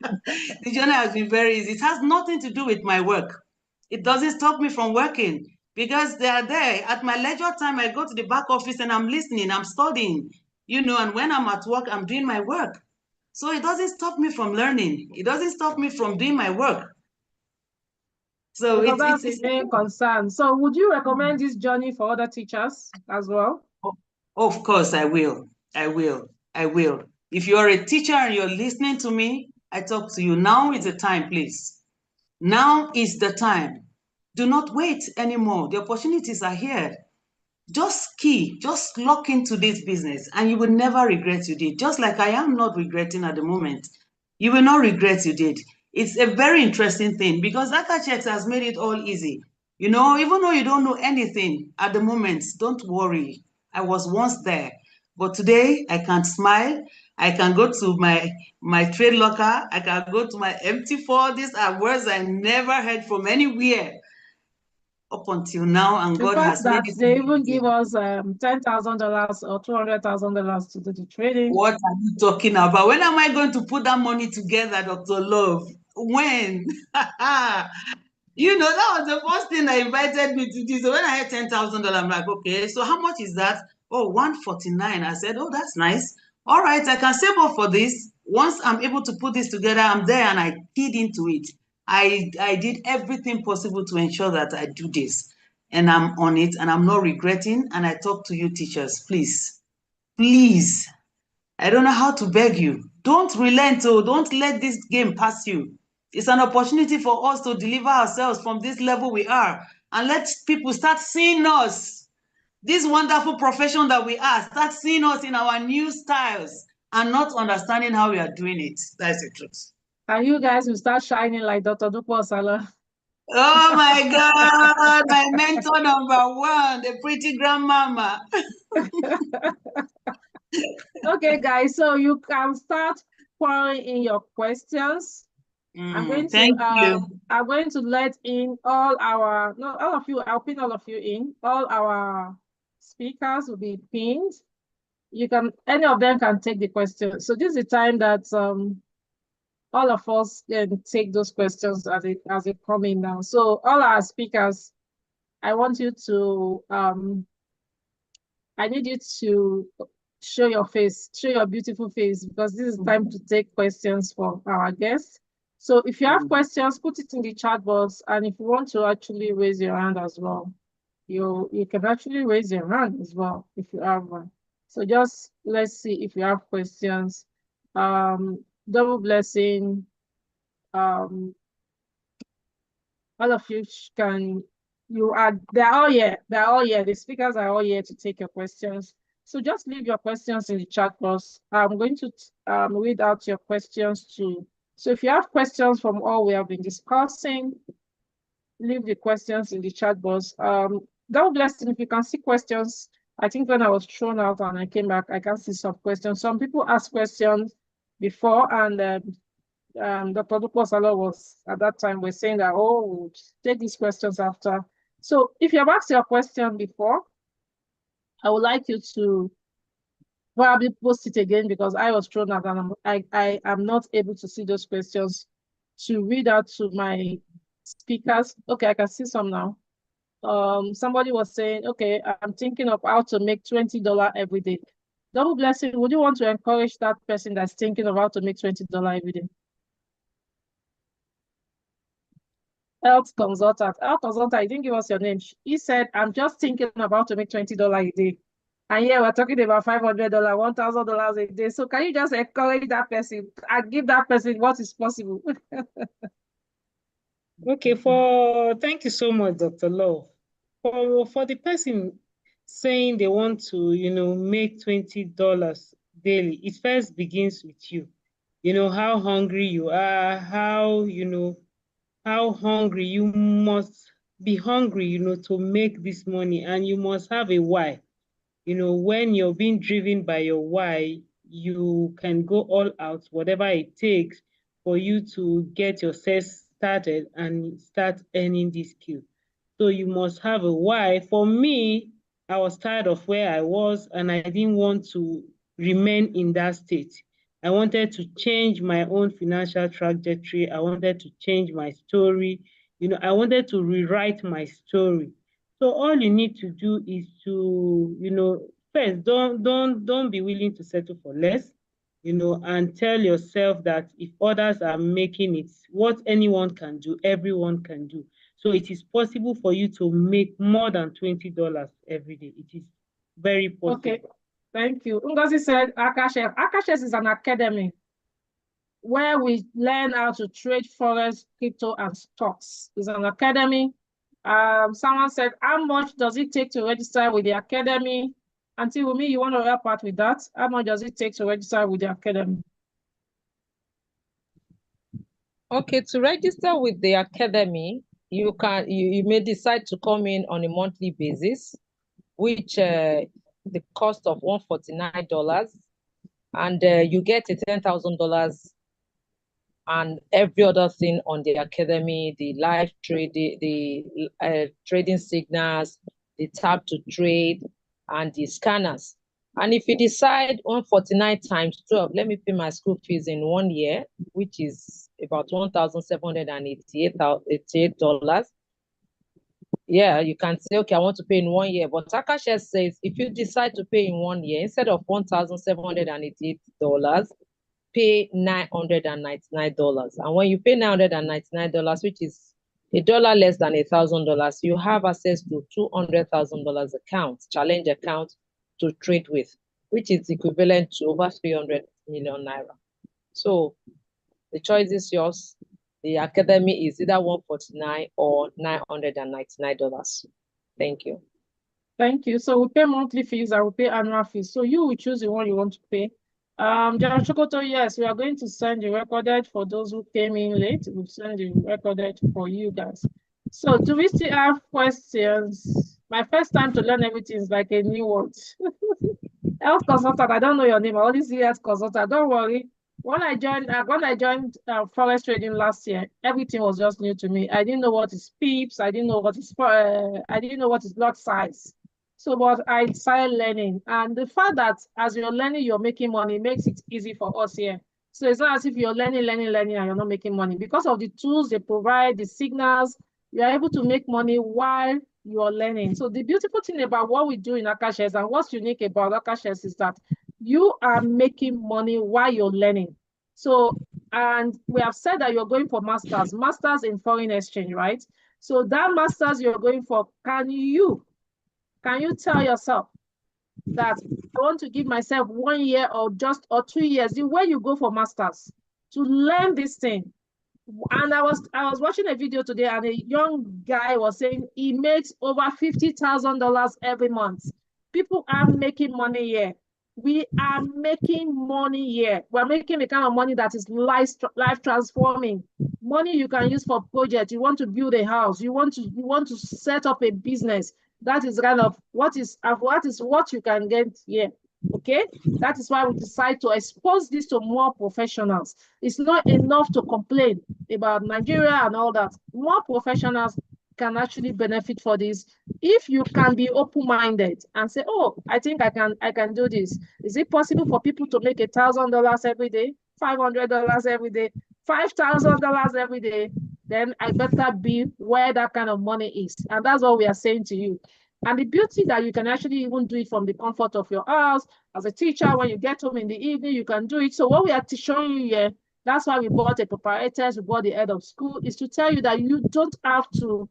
the journey has been very easy. It has nothing to do with my work. It doesn't stop me from working because they are there. At my leisure time, I go to the back office and I'm listening, I'm studying, and when I'm at work, I'm doing my work. So it doesn't stop me from learning. It doesn't stop me from doing my work. So Because that's the main concern. So would you recommend this journey for other teachers as well? Of course, I will. If you're a teacher and you're listening to me, I talk to you. Now is the time, please. Now is the time. Do not wait anymore. The opportunities are here. Just lock into this business and you will never regret you did. Just like I am not regretting at the moment. You will not regret you did. It's a very interesting thing because AkashX has made it all easy. Even though you don't know anything at the moment, don't worry. I was once there. But today I can smile. I can go to my trade locker. I can go to my MT4. These are words I never heard from anywhere up until now, and God has made it. They even give us $10,000 or $200,000 to do the trading. What are you talking about? When am I going to put that money together, Dr. Love? When? That was the first thing that invited me to this. So when I had $10,000, I'm like, okay, so how much is that? Oh, $149. I said, oh, that's nice. all right, I can save up for this. Once I'm able to put this together, I'm there and I keyed into it. I did everything possible to ensure that I do this. And I'm on it and I'm not regretting. And I talk to you teachers, please, please. I don't know how to beg you. Don't relent, oh, don't let this game pass you. It's an opportunity for us to deliver ourselves from this level we are and let people start seeing us, this wonderful profession that we are, start seeing us in our new styles and not understanding how we are doing it. That's the truth. And you guys will start shining like Dr. Dupo Sala. Oh my God, my mentor number one, the pretty grandmama. Okay, guys, so you can start pouring in your questions. I'm going to let in all our, not all of you, I'll pin all of you in. All our speakers will be pinned. You can, any of them can take the question. So this is the time that all of us can take those questions as they come in now. So all our speakers, I want you to, I need you to show your face, show your beautiful face, because this is time to take questions from our guests. So if you have questions, put it in the chat box. And if you want to actually raise your hand as well, you can actually raise your hand as well if you have one. So just let's see if you have questions. Double blessing. All of you can, they're all here. They're all here. The speakers are all here to take your questions. So just leave your questions in the chat box. I'm going to read out your questions too. So if you have questions from all we have been discussing, leave the questions in the chat box. God bless you. If you can see questions, I think when I was thrown out and I came back, I can see some questions. Some people asked questions before, and Dr. Duposalo was at that time was saying that, oh, we'll take these questions after. So if you have asked your question before, I would like you to probably post it again, because I was thrown out and I am not able to see those questions to read out to my speakers. Okay, I can see some now. Somebody was saying, okay, I'm thinking of how to make $20 every day. Double blessing, would you want to encourage that person that's thinking of how to make $20 every day? Health consultant, I didn't give us your name. He said, I'm just thinking about to make $20 a day. And yeah, we're talking about $500, $1,000 a day. So can you just encourage that person and give that person what is possible? Okay, thank you so much, Dr. Love. For the person saying they want to, make $20 daily, it first begins with you. How hungry you are, how hungry you must be hungry, to make this money, and you must have a why. When you're being driven by your why, you can go all out, whatever it takes for you to get yourself started and start earning this skill. So you must have a why. For me, I was tired of where I was and I didn't want to remain in that state. I wanted to change my own financial trajectory. I wanted to change my story. I wanted to rewrite my story. So all you need to do is to, first, don't be willing to settle for less, and tell yourself that if others are making it, what anyone can do, everyone can do. So it is possible for you to make more than $20 every day. It is very possible. Okay, thank you. Ngozi said AkashX. AkashX is an academy where we learn how to trade forex, crypto, and stocks. It's an academy. Someone said, how much does it take to register with the academy? Auntie Wumi, you want to help out with that? How much does it take to register with the academy? Okay, to register with the academy, you may decide to come in on a monthly basis, which the cost of $149, and you get a $10,000 and every other thing on the academy, the live trading, the trading signals, the tab to trade, and the scanners. And if you decide 149 times 12, let me pay my school fees in 1 year, which is about $1,788. Yeah, you can say, okay, I want to pay in 1 year. But AkashX says if you decide to pay in 1 year, instead of $1,788, pay $999. And when you pay $999, which is $1 less than $1,000, you have access to $200,000 account, challenge account to trade with, which is equivalent to over 300 million naira. So the choice is yours. The academy is either $149 or $999. Thank you. Thank you. So we pay monthly fees and we pay annual fees. So you will choose the one you want to pay. General Chokoto, yes, we are going to send the recorded for those who came in late. We'll send the recorded for you guys. So do we still have questions? My first time to learn everything is like a new word. Health consultant, I don't know your name. I only see health consultant. Don't worry. When I joined forex trading last year, everything was just new to me. I didn't know what is pips. I didn't know what is lot size. So, but I started learning, and the fact that as you're learning, you're making money makes it easy for us here. So it's not as if you're learning, and you're not making money. Because of the tools they provide, the signals, you're able to make money while you're learning. So the beautiful thing about what we do in AkashX and what's unique about AkashX is that you are making money while you're learning. So, and we have said that you're going for masters in foreign exchange, right? So that masters you're going for, can you tell yourself that I want to give myself 1 year or 2 years, the way you go for masters to learn this thing? And I was watching a video today, and a young guy was saying he makes over $50,000 every month. People are making money here. We are making money here. We're making the kind of money that is life transforming. Money you can use for projects. You want to build a house. You want to set up a business. That is kind of what you can get here. Okay, that is why we decide to expose this to more professionals. It's not enough to complain about Nigeria and all that. More professionals can actually benefit for this if you can be open-minded and say, oh, I think I can do this. Is it possible for people to make $1,000 every day, $500 every day, $5,000 every day? Then I better be where that kind of money is. And that's what we are saying to you. And the beauty that you can actually even do it from the comfort of your house. As a teacher, when you get home in the evening, you can do it. So what we are showing you here, that's why we bought a proprietress, we bought the head of school, is to tell you that you don't have to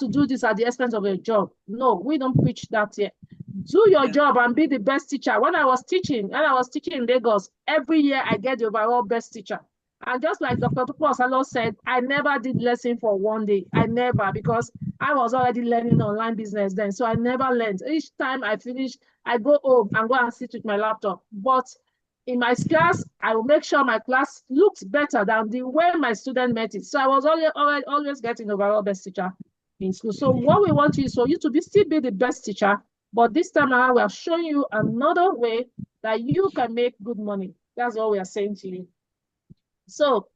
do this at the expense of your job. No, we don't preach that here. Do your job and be the best teacher. When I was teaching in Lagos, every year I get the overall best teacher. And just like Dr. Tukwasalo said, I never did lesson for 1 day. I never, because I was already learning online business then. So I never learned. Each time I finish, I go home and go and sit with my laptop. But in my class, I will make sure my class looks better than the way my student met it. So I was always getting overall best teacher in school. So what we want is for you to still be the best teacher. But this time around, we are showing you another way that you can make good money. That's what we are saying to you. So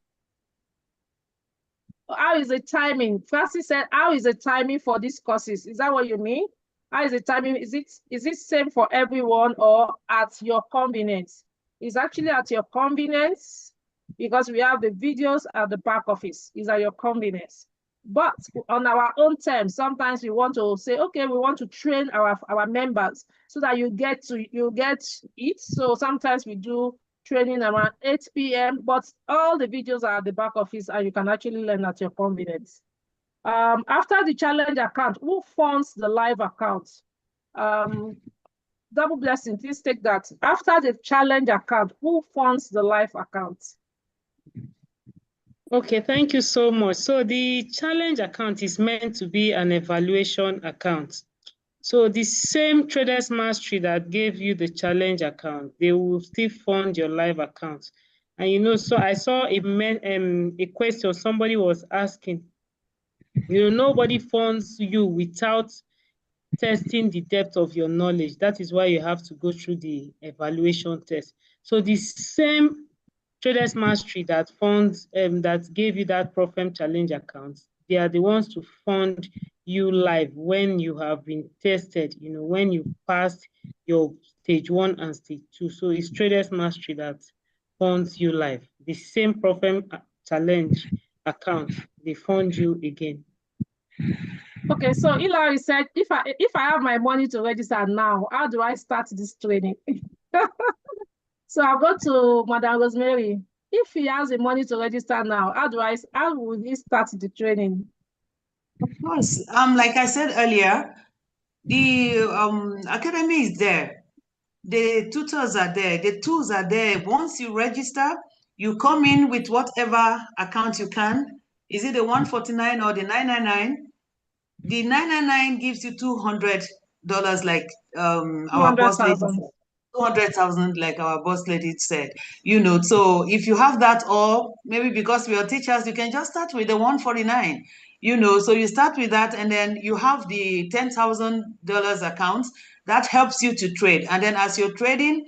how is the timing? Francis said, how is the timing for these courses? Is that what you mean? How is the timing? Is it same for everyone or at your convenience? It's actually at your convenience because we have the videos at the back office. It's at your convenience. But on our own terms, sometimes we want to say, okay, we want to train our members so that you get it. So sometimes we do training around 8 p.m. But all the videos are at the back office and you can actually learn at your convenience. After the challenge account, who funds the live account? Double blessing, please take that. After the challenge account, who funds the live account? Okay, thank you so much. So the challenge account is meant to be an evaluation account. So the same Traders Mastery that gave you the challenge account, they will still fund your live account. And so I saw a question somebody was asking. Nobody funds you without testing the depth of your knowledge. That is why you have to go through the evaluation test. So the same Traders Mastery that funds that gave you that Profem Challenge account, they are the ones to fund you live when you have been tested, when you passed your stage 1 and stage 2. So it's Traders Mastery that funds you live. The same Profem Challenge account, they fund you again. Okay, so Hilary said, if I have my money to register now, how do I start this training? So I'll go to Madam Rosemary. If he has the money to register now, how will he start the training? Of course. Like I said earlier, the academy is there. The tutors are there. The tools are there. Once you register, you come in with whatever account you can. Is it the 149 or the 999? The 999 gives you $200, like our boss lady said. 200,000. 200,000, like our boss lady said. So if you have that, or maybe because we are teachers, you can just start with the 149. So you start with that, and then you have the $10,000 account that helps you to trade. And then as you're trading,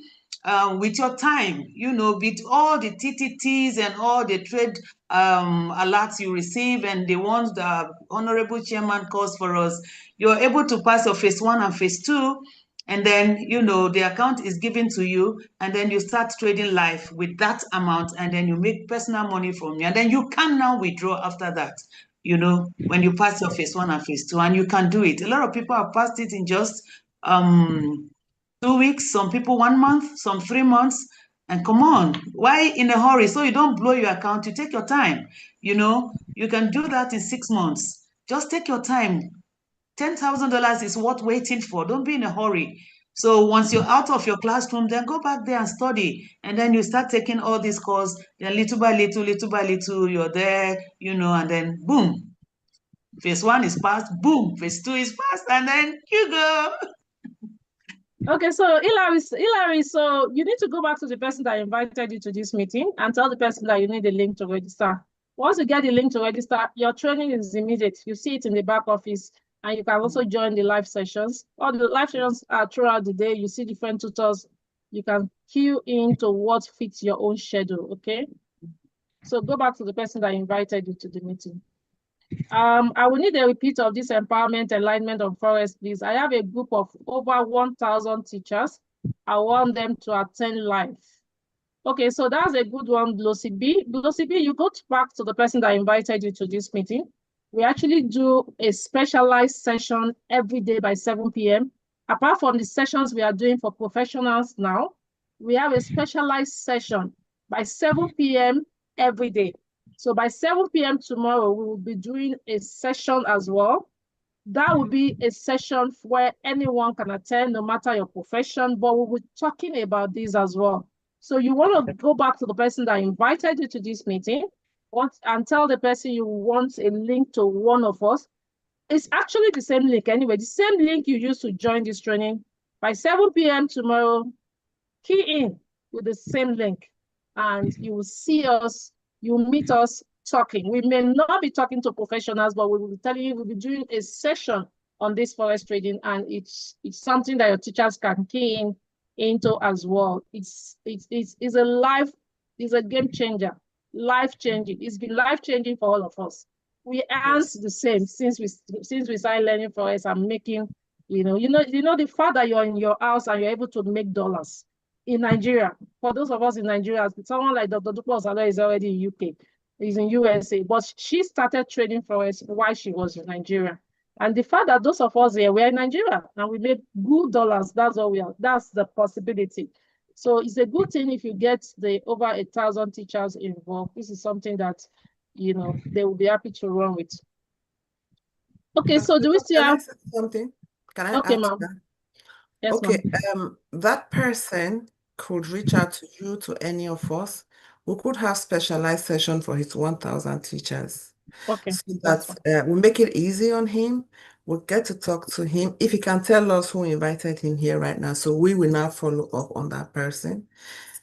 with your time, with all the TTTs and all the trade alerts you receive and the ones the honorable chairman calls for us, you're able to pass your phase 1 and phase 2. And then, the account is given to you, and then you start trading live with that amount, and then you make personal money from you. And then you can now withdraw after that, when you pass your phase 1 and phase 2, and you can do it. A lot of people have passed it in just 2 weeks, some people 1 month, some 3 months. And come on, why in a hurry? So you don't blow your account, you take your time. You can do that in 6 months. Just take your time. $10,000 is worth waiting for. Don't be in a hurry. So once you're out of your classroom, then go back there and study. And then you start taking all these courses. Then little by little, you're there, and then boom. Phase 1 is passed, boom. Phase 2 is passed, and then you go. Okay, so Hilary, so you need to go back to the person that invited you to this meeting and tell the person that you need a link to register. Once you get the link to register, your training is immediate. You see it in the back office, and you can also join the live sessions. All the live sessions are throughout the day. You see different tutors. You can queue into what fits your own schedule, okay? So go back to the person that invited you to the meeting. I will need a repeat of this empowerment alignment on Forex, please. I have a group of over 1,000 teachers. I want them to attend live. Okay, so that's a good one, Blossy B. Blossy B, you go back to the person that invited you to this meeting. We actually do a specialized session every day by 7 p.m. Apart from the sessions we are doing for professionals now, we have a specialized session by 7 p.m. every day. So by 7 p.m. tomorrow, we will be doing a session as well. That will be a session where anyone can attend, no matter your profession, but we'll be talking about this as well. So you want to go back to the person that invited you to this meeting and tell the person you want a link to one of us. It's actually the same link anyway, the same link you used to join this training. By 7 p.m. tomorrow, key in with the same link, and you will see us, you'll meet us talking. We may not be talking to professionals, but we will be telling you, we'll be doing a session on this forex trading, and it's something that your teachers can key in into as well. It's a game changer, life changing. It's been life changing for all of us. We aren't the same since we started learning forex and making, the fact that you're in your house and you're able to make dollars in Nigeria. For those of us in Nigeria, someone like Dr. Dupo Osalo is already in UK, he's in USA, but she started trading forex while she was in Nigeria. And the fact that those of us here, we're in Nigeria and we made good dollars, that's all we are. That's the possibility. So it's a good thing if you get the over 1,000 teachers involved. This is something that, they will be happy to run with. Okay, so do we still have something? Can I okay, add to ma'am? that? Yes, Okay, ma'am. that person could reach out to you, to any of us. We could have specialized session for his 1,000 teachers. Okay, So that's that we make it easy on him. We'll get to talk to him. If he can tell us who invited him here right now, so we will now follow up on that person.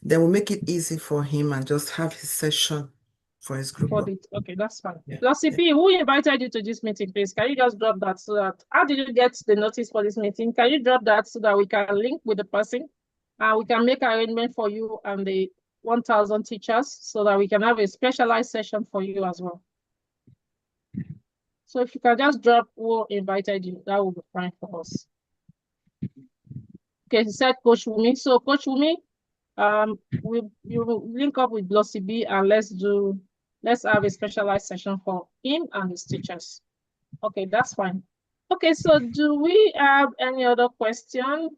Then we'll make it easy for him and just have his session for his group. Okay, that's fine. Yeah. CP, who invited you to this meeting, please? Can you just drop that so that, how did you get the notice for this meeting? Can you drop that so that we can link with the person and we can make arrangement for you and the 1,000 teachers so that we can have a specialized session for you as well? So if you can just drop who invited you, that will be fine for us. Okay, he said Coach Wumi. So Coach Wumi, you will link up with Blossy B and let's have a specialized session for him and his teachers. Okay, that's fine. Okay, so do we have any other question?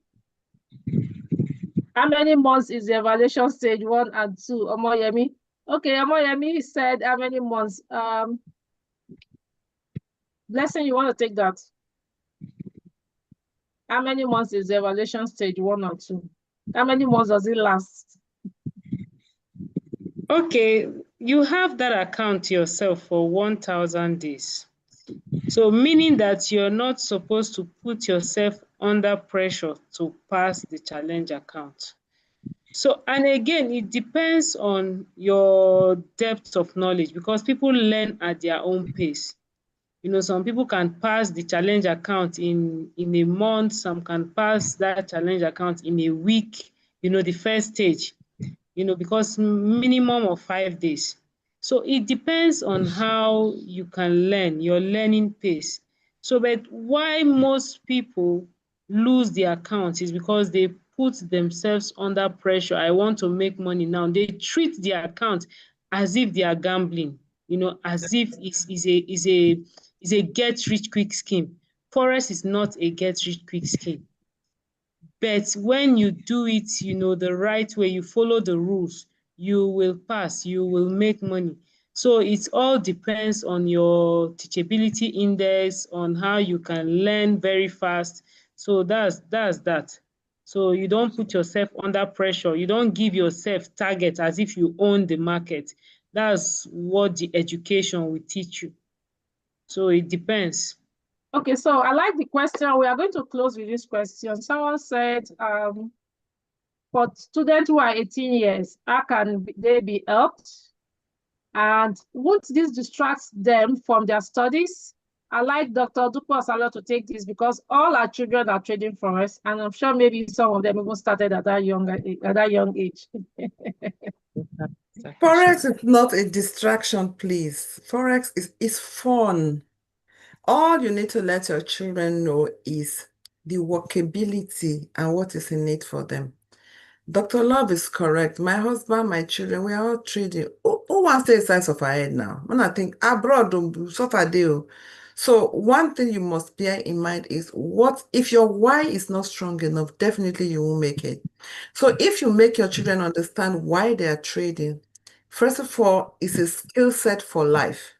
How many months is the evaluation stage 1 and 2? Omoyemi. Okay, Omoyemi said how many months? Blessing, you want to take that? How many months is the evaluation stage 1 or 2? How many months does it last? Okay, you have that account yourself for 1,000 days. So meaning that you're not supposed to put yourself under pressure to pass the challenge account. So, and again, it depends on your depth of knowledge because people learn at their own pace. You know, some people can pass the challenge account in a month, some can pass that challenge account in a week, you know, the first stage, you know, because minimum of 5 days. So it depends on how you can learn, your learning pace. So, but why most people lose the account is because they put themselves under pressure. I want to make money now. They treat the account as if they are gambling, you know, as if it's a get rich quick scheme. Forex is not a get rich quick scheme. But when you do it, you know, the right way, you follow the rules, you will pass, you will make money. So it all depends on your teachability index, on how you can learn very fast. So that's that. So you don't put yourself under pressure. You don't give yourself target as if you own the market. That's what the education will teach you. So it depends. Okay, so I like the question. We are going to close with this question. Someone said, for students who are 18 years, how can they be helped? And won't this distract them from their studies? I like Dr. Dupo Asalo to take this because all our children are trading for us, and I'm sure maybe some of them even started at that young age. Forex is not a distraction, please. Forex is fun. All you need to let your children know is the workability and what is in it for them. Dr. Love is correct. My husband, my children, we are all trading. Who wants to take size of our head now? When I think abroad, suffer deal. So one thing you must bear in mind is what if your why is not strong enough, definitely you won't make it. So if you make your children understand why they are trading, first of all, it's a skill set for life.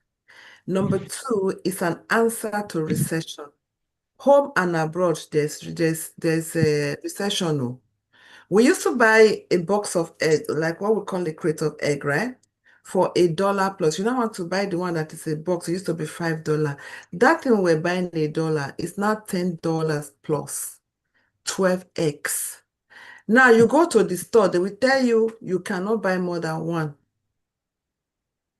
Number two, it's an answer to recession. Home and abroad, there's a recession. Oh. We used to buy a box of egg, like what we call a crate of egg, right? For $1 plus. You don't want to buy the one that is a box. It used to be $5. That thing we're buying $1 is now $10 plus 12x. Now you go to the store, they will tell you you cannot buy more than one.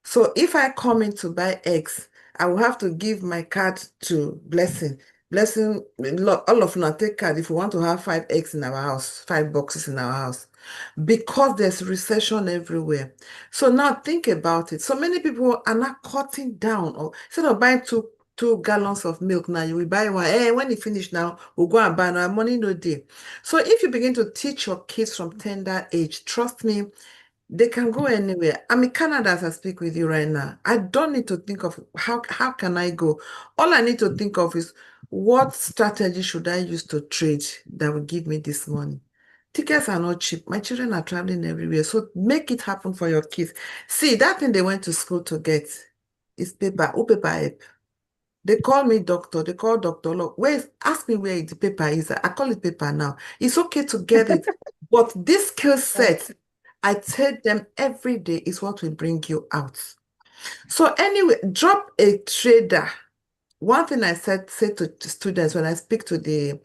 So if I come in to buy eggs, I will have to give my card to Blessing. Blessing, all of you take card if you want to have 5 eggs in our house, 5 boxes in our house, because there's recession everywhere. So now think about it. So many people are not cutting down, or instead of buying two gallons of milk now, you will buy one. Hey, when it finish now, we'll go and buy our money no day. So if you begin to teach your kids from tender age, trust me, they can go anywhere. I'm in Canada as I speak with you right now. I don't need to think of how can I go. All I need to think of is what strategy should I use to trade that will give me this money. Tickets are not cheap. My children are traveling everywhere. So make it happen for your kids. See, that thing they went to school to get is paper. Who paper help? They call me doctor. They call Dr. Law. Ask me where the paper is. I call it paper now. It's okay to get it. But this skill set, I tell them every day is what will bring you out. So anyway, drop a trader. One thing I say to students when I speak to the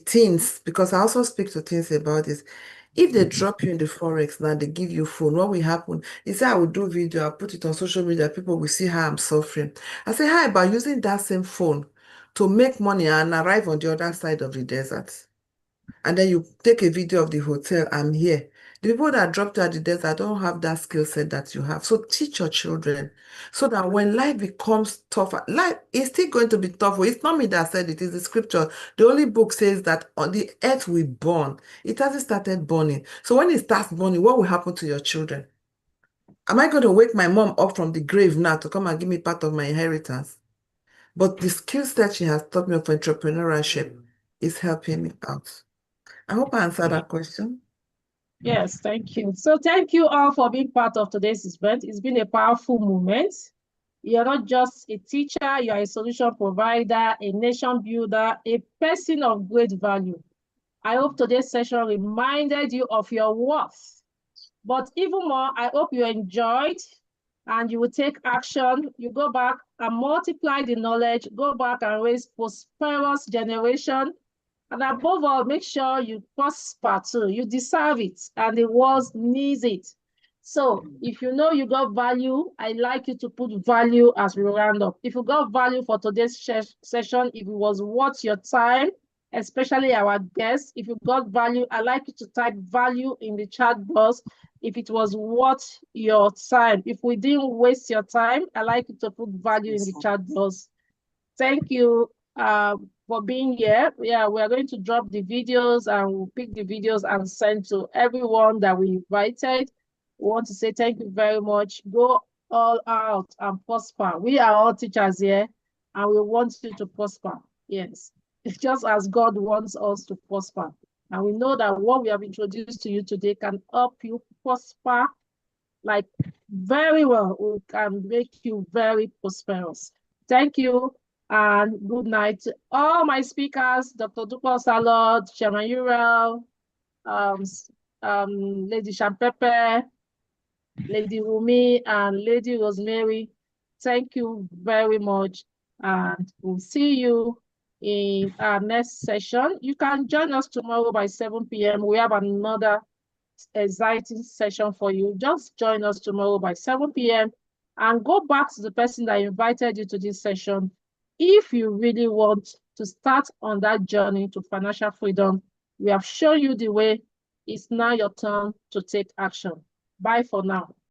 teens, because I also speak to teens about this, if they drop you in the Forex now, they give you phone, what will happen? They say, I will do video, I'll put it on social media, people will see how I'm suffering. I say, how about using that same phone to make money and arrive on the other side of the desert? And then you take a video of the hotel, I'm here. The people that dropped out the desert don't have that skill set that you have. So teach your children so that when life becomes tougher, life is still going to be tough. It's not me that said it, it's the scripture. The only book says that on the earth will burn. It hasn't started burning. So when it starts burning, what will happen to your children? Am I going to wake my mom up from the grave now to come and give me part of my inheritance? but the skills that she has taught me of entrepreneurship is helping me out. I hope I answered that question. Yes, thank you. So thank you all for being part of today's event. It's been a powerful moment. You're not just a teacher, you're a solution provider, a nation builder, a person of great value. I hope today's session reminded you of your worth. But even more, I hope you enjoyed and you will take action. You go back and multiply the knowledge, go back and raise prosperous generation. And above all, make sure you prosper too. You deserve it, and the world needs it. So if you know you got value, I'd like you to put value as we round up. If you got value for today's session, if it was worth your time, especially our guests, if you got value, I'd like you to type value in the chat box if it was worth your time. If we didn't waste your time, I'd like you to put value in the chat box. Thank you for being here. Yeah, we are going to drop the videos and we'll pick the videos and send to everyone that we invited. We want to say thank you very much. Go all out and prosper. We are all teachers here and we want you to prosper. Yes, it's just as God wants us to prosper. And we know that what we have introduced to you today can help you prosper like very well. We can make you very prosperous. Thank you. And good night to all my speakers, Dr. Dupo Salad, Chairman Urel, Lady Shampepe, Lady Rumi, and Lady Rosemary. Thank you very much. And we'll see you in our next session. You can join us tomorrow by 7 p.m. We have another exciting session for you. Just join us tomorrow by 7 p.m. and go back to the person that invited you to this session. If you really want to start on that journey to financial freedom, we have shown you the way. It's now your turn to take action. Bye for now.